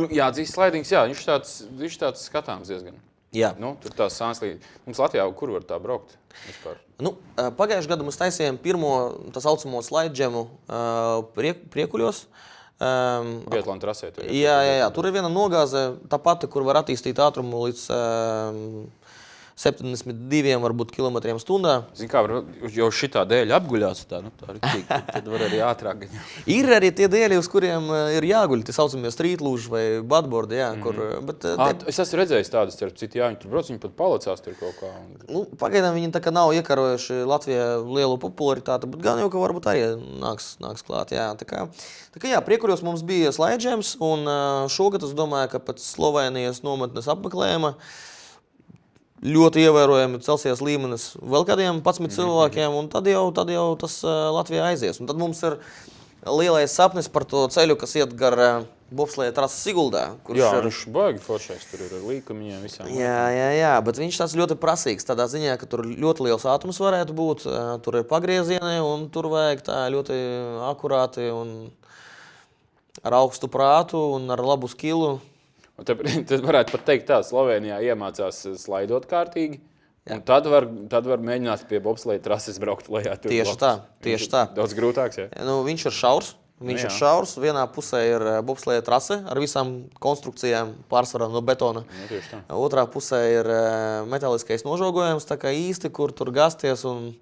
Dzīs slaidings, jā, viņš tāds skatāms diezgan. Jā. Nu, tur tās sānslīgi. Mums Latvijā, kur var tā braukt vispār? Nu, pagājušajā gadā mēs taisījām pirmo tā saucamo slaidžemu Priekuļos. Biatlona trasē. Jā, tur ir viena nogāze, tā pati, kur var attīstīt ātrumu līdz 72 varbūt kilometriem stundā. Zini kā, jau šitā dēļ apguļās tā rīktīgi, tad var arī ātrāk gaņā. Ir arī tie dēļi, uz kuriem ir jāguļ, tie saucamie streetlūži vai badboardi, jā, kur... Bet, es esmu redzējis tādas, citi jā, viņi tur brauc, viņi pat palicās tur kaut kā. Nu, pagaidām viņi tā kā nav iekarojuši Latvijā lielu popularitāti, bet gan jau, ka varbūt arī nāks klāt, jā. Tā kā jā, Priekuļos mums bija slaidžems, un šogad es domāju, ka pēc Slovēnijas nometnes apmeklējuma ļoti ievērojami celsies līmenis vēl kādiem 11 cilvēkiem, un tad jau tas Latvijā aizies. Un tad mums ir lielais sapnis par to ceļu, kas iet gar bobsleja trases Siguldā. Jā, viņš baigi foršais, tur ir ar līkumiņiem visām. Jā, bet viņš tāds ļoti prasīgs, tādā ziņā, ka tur ļoti liels ātrums varētu būt, tur ir pagriezieni, un tur vajag tā ļoti akurāti un ar augstu prātu un ar labu skilu. Tad varētu pat teikt tā, Slovenijā iemācās slaidot kārtīgi, un tad var mēģināt pie bobsleja trases braukt lejā. Tieši tā. Daudz grūtāks, jā? Nu, viņš ir šaurs. Ir šaurs. Vienā pusē ir bobsleja trase ar visām konstrukcijām pārsvarā no betona. Tieši tā. Otrā pusē ir metaliskais nožogojums, tā kā īsti, kur tur gasties un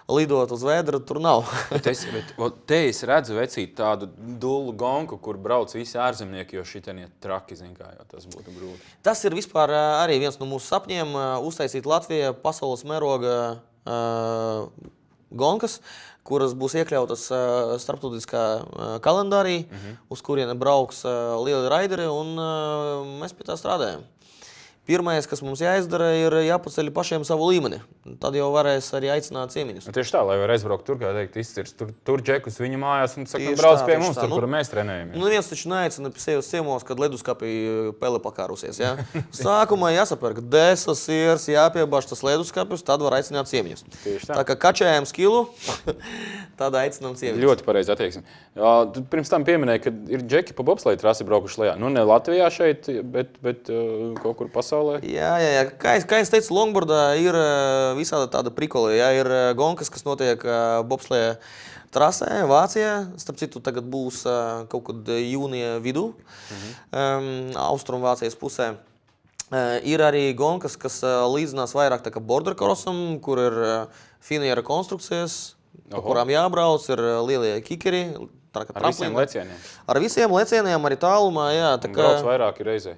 lidot uz vēdra, tur nav. Te es redzu, vecīt, tādu dullu gonku, kur brauc visi ārzemnieki, jo šitien iet traki, zin kā, jo tas būtu grūti. Tas ir vispār arī viens no mūsu sapņiem, uztaisīt Latvijā pasaules mēroga gonkas, kuras būs iekļautas starptautiskā kalendārī, uz kurieni brauks lieli raideri, un mēs pie tā strādājam. Pirmais, kas mums jāizdara, ir jāpaceļ pašiem savu līmeni. Tad jau varēs arī aicināt ciemiņus. Tieši tā, lai var aizbraukt tur, kā teikt, izcirst tur džekus viņu mājās un saka, brauc pie mums, tur, kur mēs trenējamies. Nu, neviens taču neaicina pie sevi ciemos, kad leduskapī pele pakārusies, jā? Sākumā jāsapērk desas, siers, jāpiebāž tas leduskapis, tad var aicināt ciemiņus. Tieši tā. Tā kā kačējam skilu, tad aicinām ciemiņus. Ļoti pareizi attieksmi. Tu pirms tam pieminēji, ka ir džeki pa bobsleja trasi braukuši lejā. Nu, ne Latvijā šeit, bet kaut kur pasaulē. Jā. Kā es teicu, longboardā ir visāda tāda prikoli. Jā, ir gonkas, kas notiek bobsleja trasē Vācijā. Starp citu, tagad būs kaut kad jūnija vidū, Austrumvācijas pusē. Ir arī gonkas, kas līdzinās vairāk tā kā border crossam, kur ir finiera konstrukcijas, pa kurām jābrauc, ir lielie kikeri. Ar visiem lecieniem? Ar visiem lecieniem, arī tālumā, jā. Brauc vairāki reizē?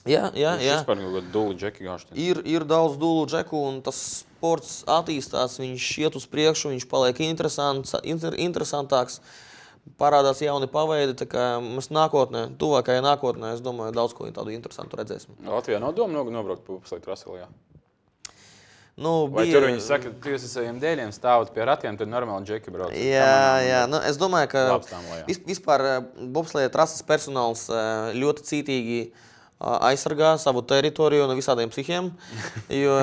Jā. Vispār kaut dulli džeki gāšti? Ir daudz dullu džeku, un tas sports attīstās, viņš iet uz priekšu, viņš paliek interesantāks, parādās jauni paveidi, tā kā mēs tuvākajā nākotnē, es domāju, daudz ko tādu interesantu redzēsim. Latvijā nav doma nobraukt pa bobsleja trasi lejā? Vai tur viņi saka, ka jūs ar saviem dēļiem stāvat pie ratiem, tad normāli džeki brauc? Jā. Nu, es domāju, ka vispār bobsleja trases personāls ļoti cītīgi aizsargā savu teritoriju no visādiem psihiem, jo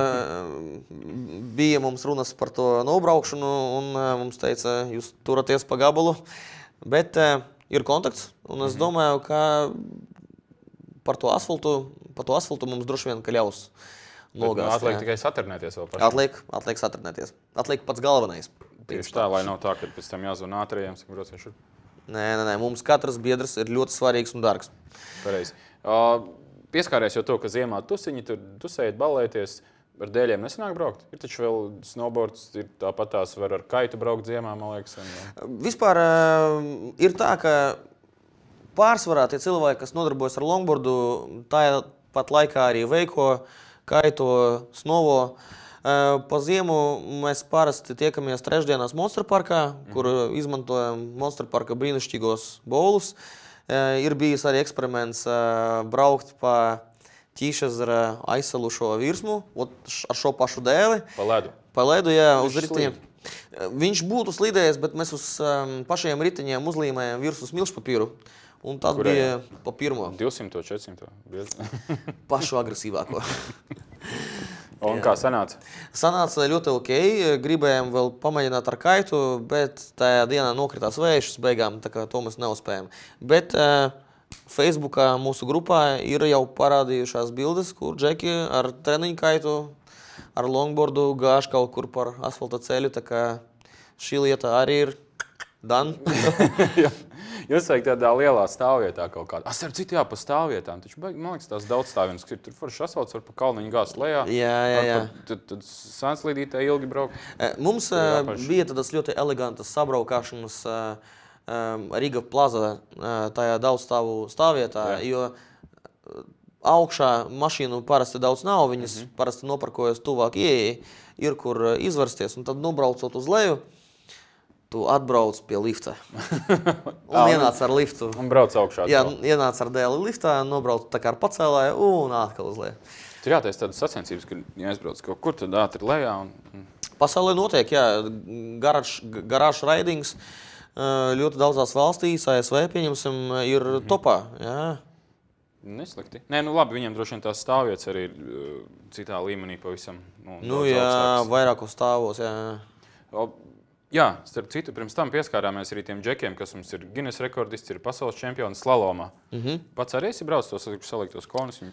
bija mums runas par to nobraukšanu, un mums teica, jūs turaties pa gabalu, bet ir kontakts, un es domāju, ka par to asfaltu mums droši vien, ka ļaus nogāzt. Atliek tikai saturnēties vēl pašam. Atliek saturnēties. Atliek pats galvenais. Tieši tā, lai nav tā, ka pēc tam jāzvan ātrējiem, saka, brauciet šur. Nē, mums katrs biedrs ir ļoti svarīgs un dārgs. Pareizi. Pieskāries jau to, ka ziemā tusiņi, tur tusējat, ballēties, ar dēļiem nesanāk braukt? Ir taču vēl snowboards, ir tāpat tās var ar kaitu braukt ziemā, man liekas. Vispār ir tā, ka pārsvarā tie cilvēki, kas nodarbojas ar longboardu, tāpat laikā arī veiko, kaito, snovo. Pa ziemu mēs parasti tiekamies trešdienās Monster parkā, kur izmantojam Monster parka brīnišķīgos bolus. Ir bijis arī eksperiments braukt pa Ķīšezera aizsalušo virsmu, ar šo pašu dēli. Pa ledu, jā, uz ritiņiem. Viņš būtu slidējis, bet mēs uz pašiem ritiņiem uzlīmējam virsmu smilšpapīru. Un tad bija pa pirmo. 200, 400. Pašu agresīvāko. Un kā sanāca? Sanāca ļoti ok. Gribējām vēl pamēģināt ar kaitu, bet tajā dienā nokritās vējš uz beigām, tā kā to mēs neuzspējam. Bet Facebookā mūsu grupā ir jau parādījušās bildes, kur džeki ar treniņu kaitu, ar longboardu gāž kaut kur par asfalta ceļu, tā kā šī lieta arī ir done. Jūs vajag tādā lielā stāvvietā kaut kādā. Ar citu pa stāvvietām, taču, man liekas, tās daudz stāvvietas, kur tur forši asfalts var pa kalniņu gāzt lejā. Jā. Tad sanslīdītē ilgi braukt. Mums bija tādas ļoti elegantas sabraukāšanas Riga plaza tajā daudzstāvu stāvvietā, jo augšā mašīnu parasti daudz nav, viņas parasti noparkojas tuvāk ieejai, ir kur izversties, un tad nobraucot uz leju, tu atbrauc pie lifta. Un ienāc ar liftu. Un brauc augšā. Jā, ienāc ar dēli liftā, nobrauc tā kā ar pacēlāju un atkal uz leju. Tur jātais tādas sacensības, ka jāizbrauc kaut kur, tad ātri lejā. Pasaulē notiek, jā, garāžu raidings. Ļoti daudzās valstīs, ASV, pieņemsim, ir topā. Jā. Neslikti. Nē, nu labi, viņiem droši vien tās stāvvietas arī ir citā līmenī pavisam. Jā, vairākos stāvos, jā. Jā, starp citu, pirms tam pieskārāmies arī tiem džekiem, kas mums ir Guinness rekordists, ir pasaules čempions slalomā. Pats arī esi braucis tos saliktos konus?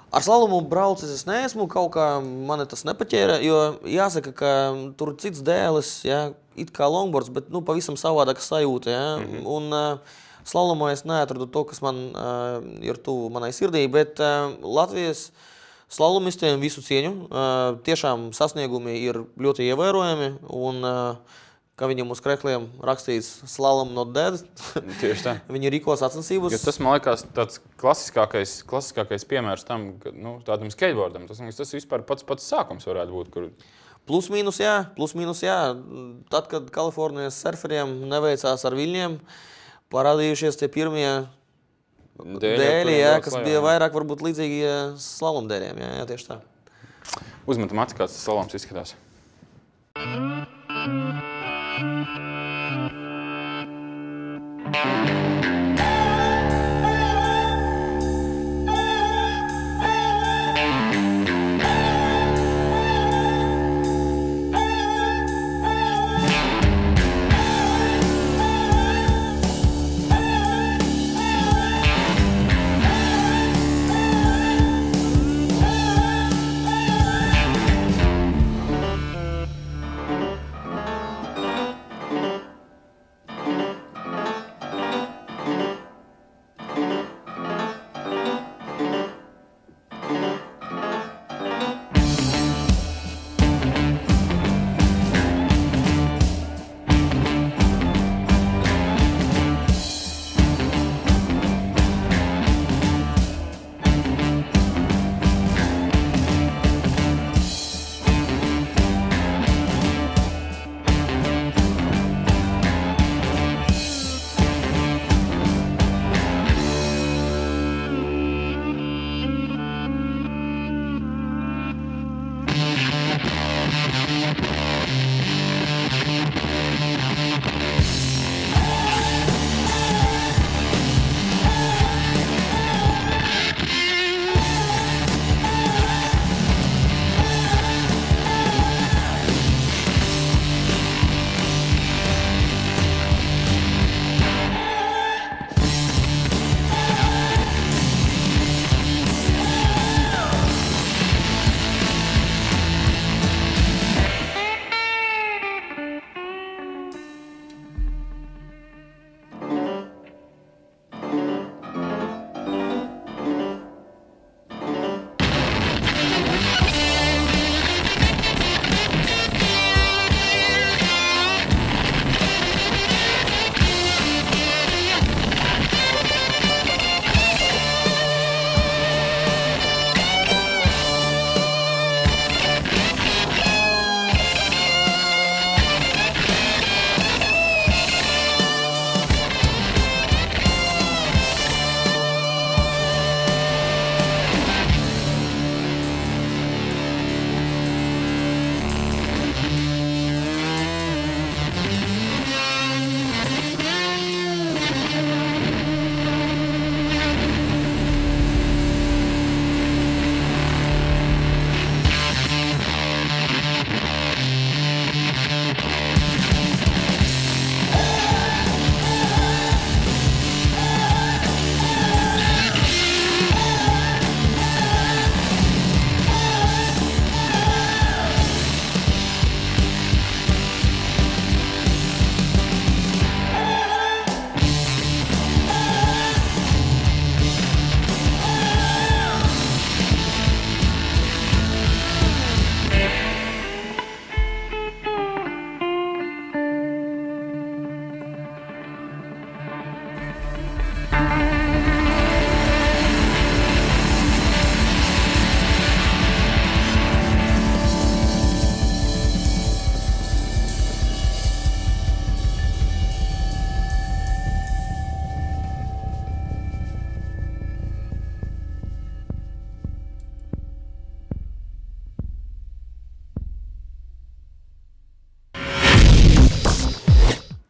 Ar slalomu braucis es neesmu, kaut kā mani tas nepaķēra, jo jāsaka, ka tur cits dēlis, jā, it kā longboards, bet pavisam savādāka sajūta. Jā. Un slalomā es neatradu to, kas man ir tuvu manai sirdī, bet Latvijas slalomistiem visu cieņu. Tiešām sasniegumi ir ļoti ievērojami, un kā viņam uz krekliem rakstīts slalom not dead. Tieši tā. Viņi rīkos sacensības. Jo tas, man liekas, tāds klasiskākais piemērs tam, tādam skateboardam. Tas vispār pats sākums varētu būt, kur... Plus mīnus, jā. Tad, kad Kalifornijas surferiem neveicās ar viļņiem, parādījušies tie pirmie dēļi, jā, kas bija vairāk varbūt līdzīgi slalomdēļiem. Jā, tieši tā. Uzmetam aci, kāds tas slaloms izskatās.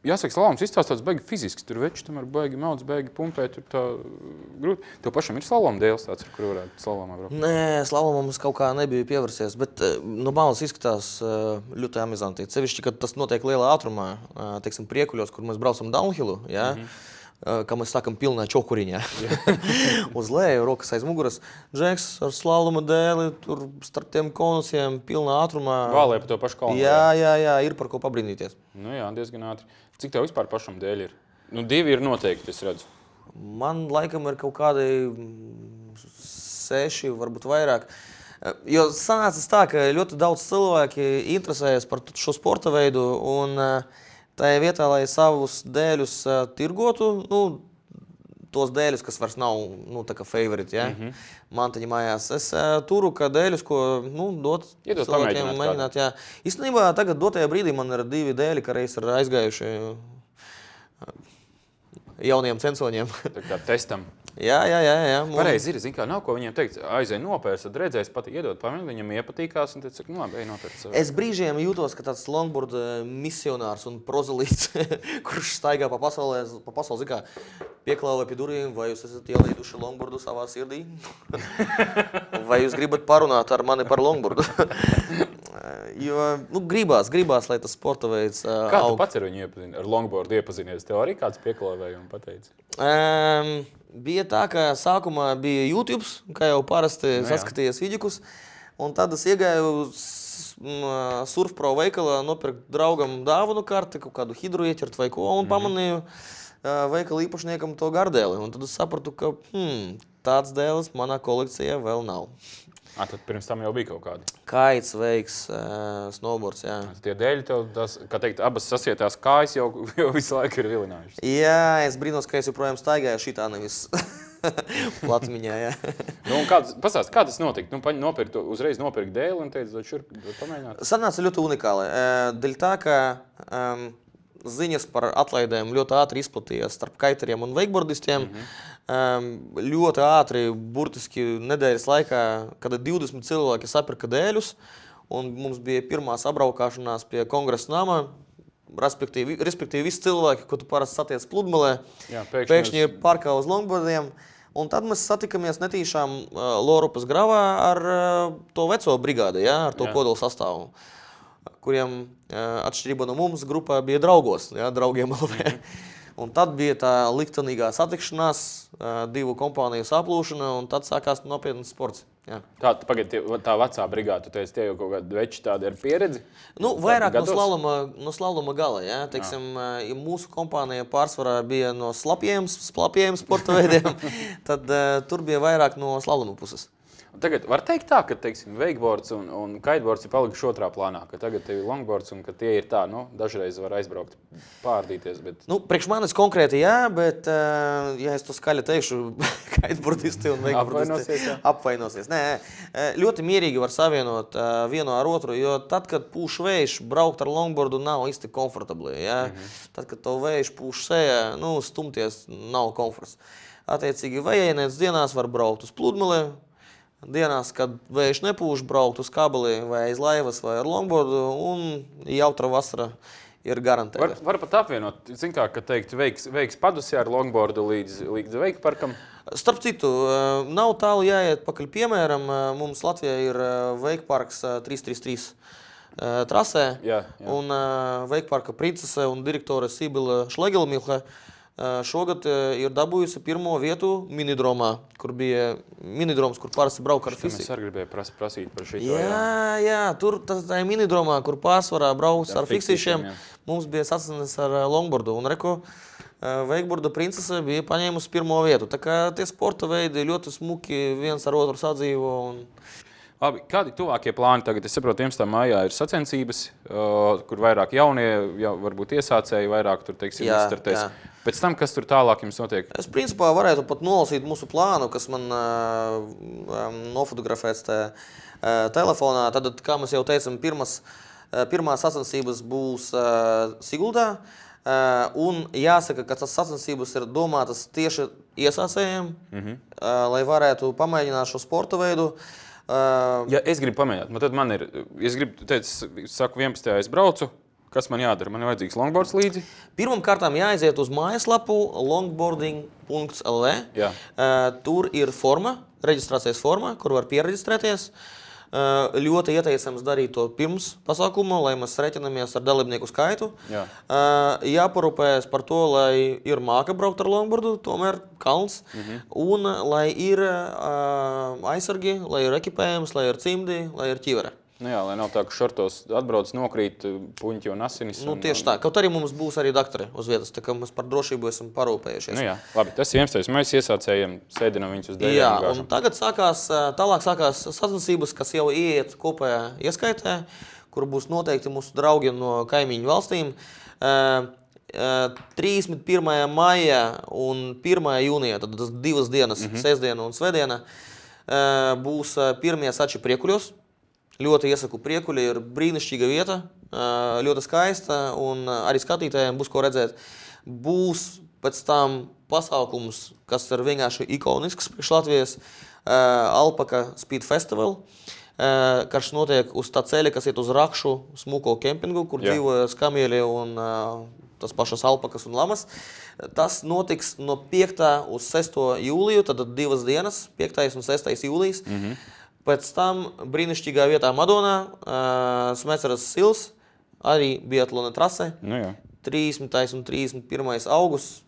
jāsaka, slaloms izstāstāts baigi fizisks. Tur veči, tomēr baigi maudz, baigi pumpēt, tur tā grūti. Tev pašam ir slaloma dēls tāds, ar kuru varētu slalomā braukt? Nē, slalomam es kaut kā nebiju pievērsies, bet no malas izskatās ļoti amizanti. Sevišķi, kad tas notiek lielā ātrumā, teiksim, priekuļos, kur mēs braucam downhillu, ja? Kā mēs sākam pilnā čokuriņā. Uz leju, rokas aiz muguras. Džeks ar slaloma dēli, tur starp tiem konusiem, pilnā ātrumā. Vālē pa to pašu kalnu. Jā, ir par ko pabrīnīties. Nu jā, diezgan ātri. Cik tev vispār pašam dēļ ir? Nu, 2 ir noteikti, es redzu. Man laikam ir kaut kādi 6, varbūt vairāk. Jo sanācis tā, ka ļoti daudz cilvēki interesējas par šo sporta veidu un tajā vietā, lai savus dēļus tirgotu, nu, tos dēļus, kas vairs nav, nu, tā kā favorite, ja? Mantiņa mājās. Es turu, ka dēļus, ko, nu, dot Iedot cilvēkiem mēģināt, jā. Īstenībā tagad dotajā brīdī man ir 2 dēļi, ka reiz ir aizgājuši jauniem censoņiem. Tā kā testam. Jā. Pareizi ir, zin kā, nav ko viņiem teikt, aizēj nopērs, tad redzēs, pat iedot pamēģināt, viņam iepatīkās, un tad saka, nu labi, ej nopērs. Es brīžiem jūtos, ka tāds longboard misionārs un prozelīts, kurš staigā pa pasauli, zin kā, pieklāvē pie durvīm, vai jūs esat ielīduši longboardu savā sirdī? Vai jūs gribat parunāt ar mani par longboardu? Jo, nu, gribās, lai tas sporta veids Kā tu pats ar viņu ar longboardu iepazinies? Tev arī kāds pieklāvēja un pateica? Bija tā, ka sākumā bija YouTube, kā jau parasti saskatījies vidjukus, un tad es iegāju Surfpro veikalā nopirkt draugam dāvanu karti, kaut kādu hidru ieķert vai ko, un pamanīju veikala īpašniekam to gardēli. Un tad es sapratu, ka tāds dēlis manā kolekcijā vēl nav. Tad pirms tam jau bija kaut kādi. Kaits, veiks, snowboards, jā. Tie dēļi tev, kā teikt, abas sasietās kājas jau visu laiku ir vilinājušas. Jā, es brīnos, ka es joprojām staigāju šitā nevis platmiņā, jā. Nu, un pastāst, kā tas notika? Nu, uzreiz nopirkt dēli un teica, šur pamēģināt. Sanāca ļoti unikāli. Dēļ tā, ka ziņas par atlaidēm ļoti ātri izplatījās starp kaiteriem un wakeboardistiem. Ļoti ātri, burtiski nedēļas laikā, kad 20 cilvēki sapirka dēļus, un mums bija pirmās apbraukāšanās pie kongresa nama, respektīvi visi cilvēki, ko tu parasti satiec pludmalē, pēkšņi parkā uz longboardiem, un tad mēs satikamies netīšām Lorupas gravā ar to veco brigādi, ja, ar to kodolu sastāvu, kuriem atšķirībā no mums grupā bija draugos, ja, draugiem LV. Un tad bija tā liktenīgā satikšanās, 2 kompāniju saplūšana, un tad sākās nopietnas sports. Jā. Tā vecā brigāda, tu teici, tie jau kaut kādi veči tādi ar pieredzi? Nu, vairāk no slaloma gala, jā. Teiksim, mūsu kompānija pārsvarā bija no slapjiem sporta veidiem, tad tur bija vairāk no slaloma puses. Tagad var teikt tā, ka, teiksim, wakeboards un kiteboards ir palikuši otrā plānā, ka tagad tev ir longboards un ka tie ir tā, nu, dažreiz var aizbraukt, pārdīties, bet... Nu, priekš manis konkrēti jā, bet, ja es to skaļi teikšu, kiteboardisti un wakeboardisti apvainosies. Nē, ļoti mierīgi var savienot vienu ar otru, jo tad, kad pūš vējš, braukt ar longboardu nav īsti komfortabli, jā. Tad, kad to vējš pūš sejā, nu, stumties nav komforts. Attiecīgi, vējainēs dienās var braukt uz pludmali, dienās, kad vējš nepūš, braukt uz kabeli vai aiz laivas vai ar longboardu, un jautra vasara ir garantēta. Var pat apvienot, zin kā, ka teikt, veiks padusē ar longboardu līdz veikparkam? Starp citu, nav tālu jāiet pakaļ, piemēram, mums Latvijā ir veikparks 333 trasē, un veikparka princese un direktore Sibila Šlegelmilha šogad ir dabūjusi pirmo vietu minidromā, kur bija minidroms, kur parasti brauka ar fiksiju. Es arī gribēju prasīt par šito. Jā, tur tā ir minidromā, kur pārsvarā brauc ar fiksīšiem. Mums bija sacensības ar longboardu, un reko wakeboarda princese bija paņēmusi pirmo vietu. Tā kā tie sporta veidi ļoti smuki viens ar otru sadzīvo. Labi, kādi tuvākie plāni tagad? Es saprotu, 11. maijā ir sacensības, kur vairāk jaunie, varbūt iesācēji, vairāk tur, teiksim, startēs. Pēc tam, kas tur tālāk jums notiek? Es principā varētu pat nolasīt mūsu plānu, kas man nofotografēts telefonā. Tad, kā mēs jau teicam, pirmās sacensības būs Siguldā. Un jāsaka, ka tas sacensības ir domātas tieši iesācējiem, lai varētu pamēģināt šo sporta veidu. Ja es gribu pamēģināt, tad man ir, es gribu, saku 11. es braucu, Kas man jādara? Man ir vajadzīgs longboards līdzi? Pirmam kārtām jāaiziet uz mājaslapu longboarding.lv. Jā. Tur ir forma, reģistrācijas forma, kur var pieregistrēties. Ļoti ieteicams darīt to pirms pasākuma, lai mēs rēķinamies ar dalībnieku skaitu. Jā. Jāparūpējas par to, lai ir māka braukt ar longboardu, tomēr kalns, un lai ir aizsargi, lai ir ekipējums, lai ir cimdi, lai ir ķivere. Nu jā, lai nav tā, ka šortos atbrauc, nokrīt puņķi un asinis. Nu, tieši tā. Kaut arī mums būs arī doktori uz vietas, tā kā mēs par drošību esam parūpējušies. Nu jā, labi, tas ir iemestais. Mēs iesācējiem sēdinam viņus uz dēļiem. Jā, un tagad tālāk sākās sacensības, kas jau ieiet kopējā ieskaitē, kur būs noteikti mūsu draugi no kaimiņu valstīm. 31. maijā un 1. jūnijā, tad tas 2 dienas, sestdiena un svētdiena, būs pirmie sači priekuļos. Ļoti iesaku priekuļi, ir brīnišķīga vieta, ļoti skaista, un arī skatītājiem būs ko redzēt. Būs pēc tam pasākums, kas ir vienkārši ikonisks priekš Latvijas, Alpaka Speed Festival, kas notiek uz tā ceļa, kas iet uz Rakšu smuko kempingu, kur dzīvoja skamieļi un tas pašas alpakas un lamas. Tas notiks no 5. uz 6. jūliju, tad 2 dienas, 5. un 6. jūlijas. Pēc tam brīnišķīgā vietā Madonā, Smeceras Sils, arī biatlona trase, Nu jā. 30. un 31. augusts.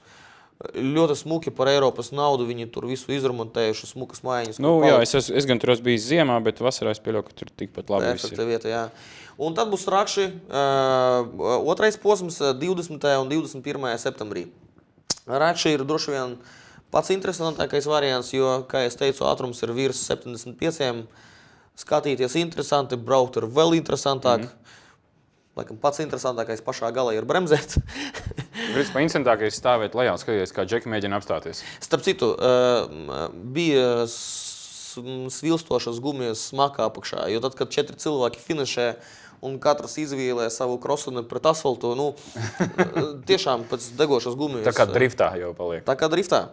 Ļoti smuki par Eiropas naudu, viņi tur visu izremontējuši, smukas mājiņas. Nu jā, es gan tur esmu bijis ziemā, bet vasarā es pieļauju, ka tur tikpat labi viss ir. Vieta, jā. Un tad būs Rakši, otrais posms 20. un 21. septembrī. Rakši ir droši vien pats interesantākais variants, jo, kā es teicu, ātrums ir virs 75. Skatīties interesanti, braukt ir vēl interesantāk. Laikam pats interesantākais pašā galā ir bremzēt. Principā interesantākais stāvēt lejā un skatīties, kā džeki mēģina apstāties. Starp citu, bija svilstošas gumijas smakā apakšā, jo tad, kad 4 cilvēki finišē un katrs izvīlē savu krosunu pret asfaltu, nu, tiešām pēc degošas gumijas. Tā kā driftā jau paliek. Tā kā driftā.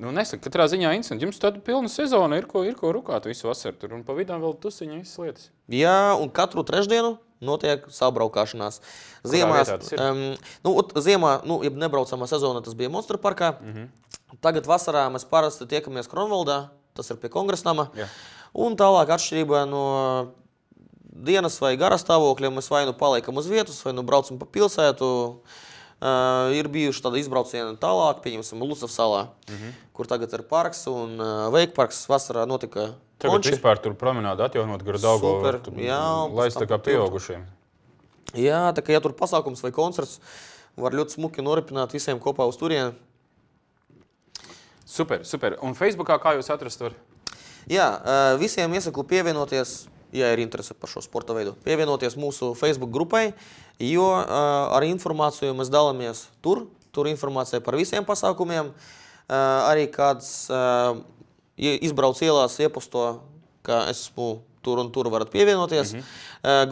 Nu, nesaka, katrā ziņā interesanti. Jums tāda pilna sezona ir ko rukāt visu vasaru tur un pa vidām vēl tusiņa visas lietas. Jā, un katru trešdienu notiek sabraukāšanās. Ziemā, ja nebraucamā sezona, tas bija Monster parkā. Tagad vasarā mēs parasti tiekamies Kronvaldā, tas ir pie Kongresnama. Un tālāk atšķirībā no dienas vai gara stāvokļa mēs vai nu paliekam uz vietas, vai nu braucam pa pilsētu. Ir bijuši tāda izbrauciena tālāk, pieņemsim Lucavas salā, kur tagad ir parks un veikparks. Vasarā notika Tagad vispār tur promenādi atjaunot gar Daugavu, laist tā kā pieaugušiem. Jā, tā kā ja tur pasākums vai koncerts, var ļoti smuki noripināt visiem kopā uz turieni. Super. Un Facebookā kā jūs atrast var? Jā, visiem iesaku pievienoties, ja ir interese par šo sporta veidu, pievienoties mūsu Facebook grupai, jo ar informāciju mēs dalāmies tur informācija par visiem pasākumiem. Arī kāds izbrauc ielās iepasto, ka esmu tur un tur varat pievienoties.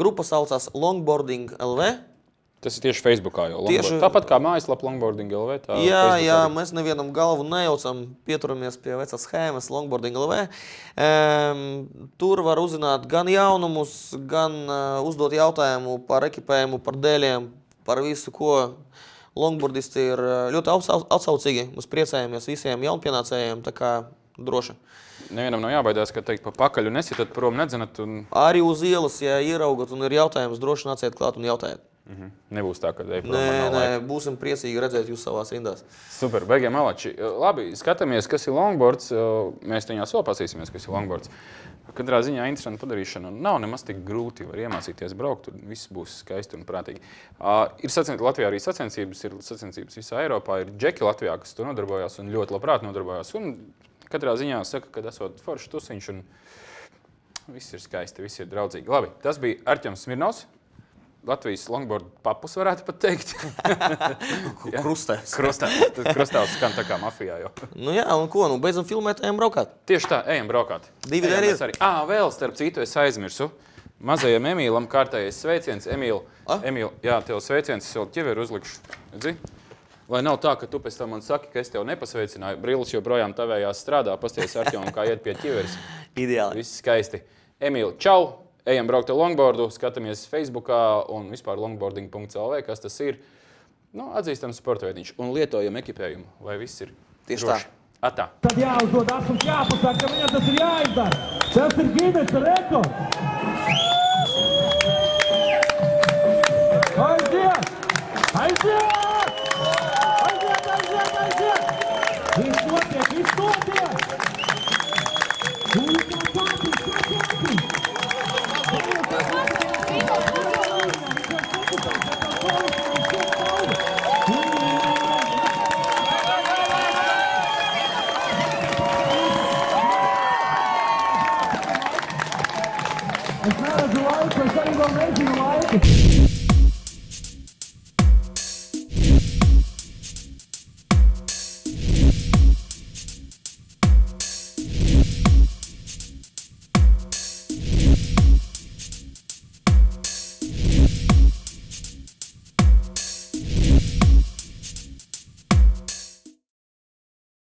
Grupa saucās Longboarding LV. Tas ir tieši Facebookā jau. Tāpat kā mājaslapa Longboarding LV. Jā, mēs nevienam galvu nejaucam, pieturamies pie vecās schēmas Longboarding LV. Tur var uzzināt gan jaunumus, gan uzdot jautājumu par ekipējumu, par dēļiem, par visu, ko longboardisti ir ļoti atsaucīgi. Mēs priecājamies visiem jaunpienācējiem, tā kā droši. Nevienam nav jābaidās, ka teikt pa pakaļu nesietat prom, nedzenat. Arī uz ielas, ja ieraugat un ir jautājums, droši nāciet klāt un jautājiet. Nebūs tā, ka Nē, būsim priecīgi redzēt jūs savās rindās. Super, beigiem malači. Labi, skatāmies, kas ir longboards. Mēs viņās vēl pasīsimies, kas ir longboards. Katrā ziņā interesanti padarīšana. Nav nemaz tik grūti, var iemācīties braukt, un viss būs skaisti un prātīgi. Ir Latvijā arī sacensības, ir sacensības visā Eiropā. Ir džeki Latvijā, kas to nodarbojās un ļoti labprāt nodarbojās. Un katrā ziņā saka, ka esot foršs tusiņš un viss ir skaisti, viss ir draudzīgi. Labi, tas bija Arķems Smirnovs. Latvijas longboard papus varētu pat teikt. Krustēvs. Krustēvs skan tā kā mafijā jau. Nu jā, un ko? Beidzam filmēt, ejam braukāt. Tieši tā, ejam braukāt. Divi dēļ ir. Vēl starp citu es aizmirsu. Mazajam Emīlam kārtējais sveiciens. Emīl, jā, tev sveiciens, es vēl ķiveru uzlikšu. Redzi? Lai nav tā, ka tu pēc tam man saki, ka es tev nepasveicināju. Brilles joprojām tavējās strādā, pasties Arķemam, kā iet pie ķiveres. Ideāli. Viss skaisti. Emīl, čau! ejam braukt ar longboardu, skatāmies Facebookā un vispār longboarding.lv, kas tas ir. Nu, atzīstams sporta veidiņš un lietojam ekipējumu, vai viss ir Tieši droši. Atā. Tad jāuzdod un jāpasaka, ka viņam tas ir jāizdara. Tas ir Guinness rekords. Aiziet! Aiziet! Aiziet, aiziet, aiziet! Viss notiek, viss notiek! Un kā tāpēc!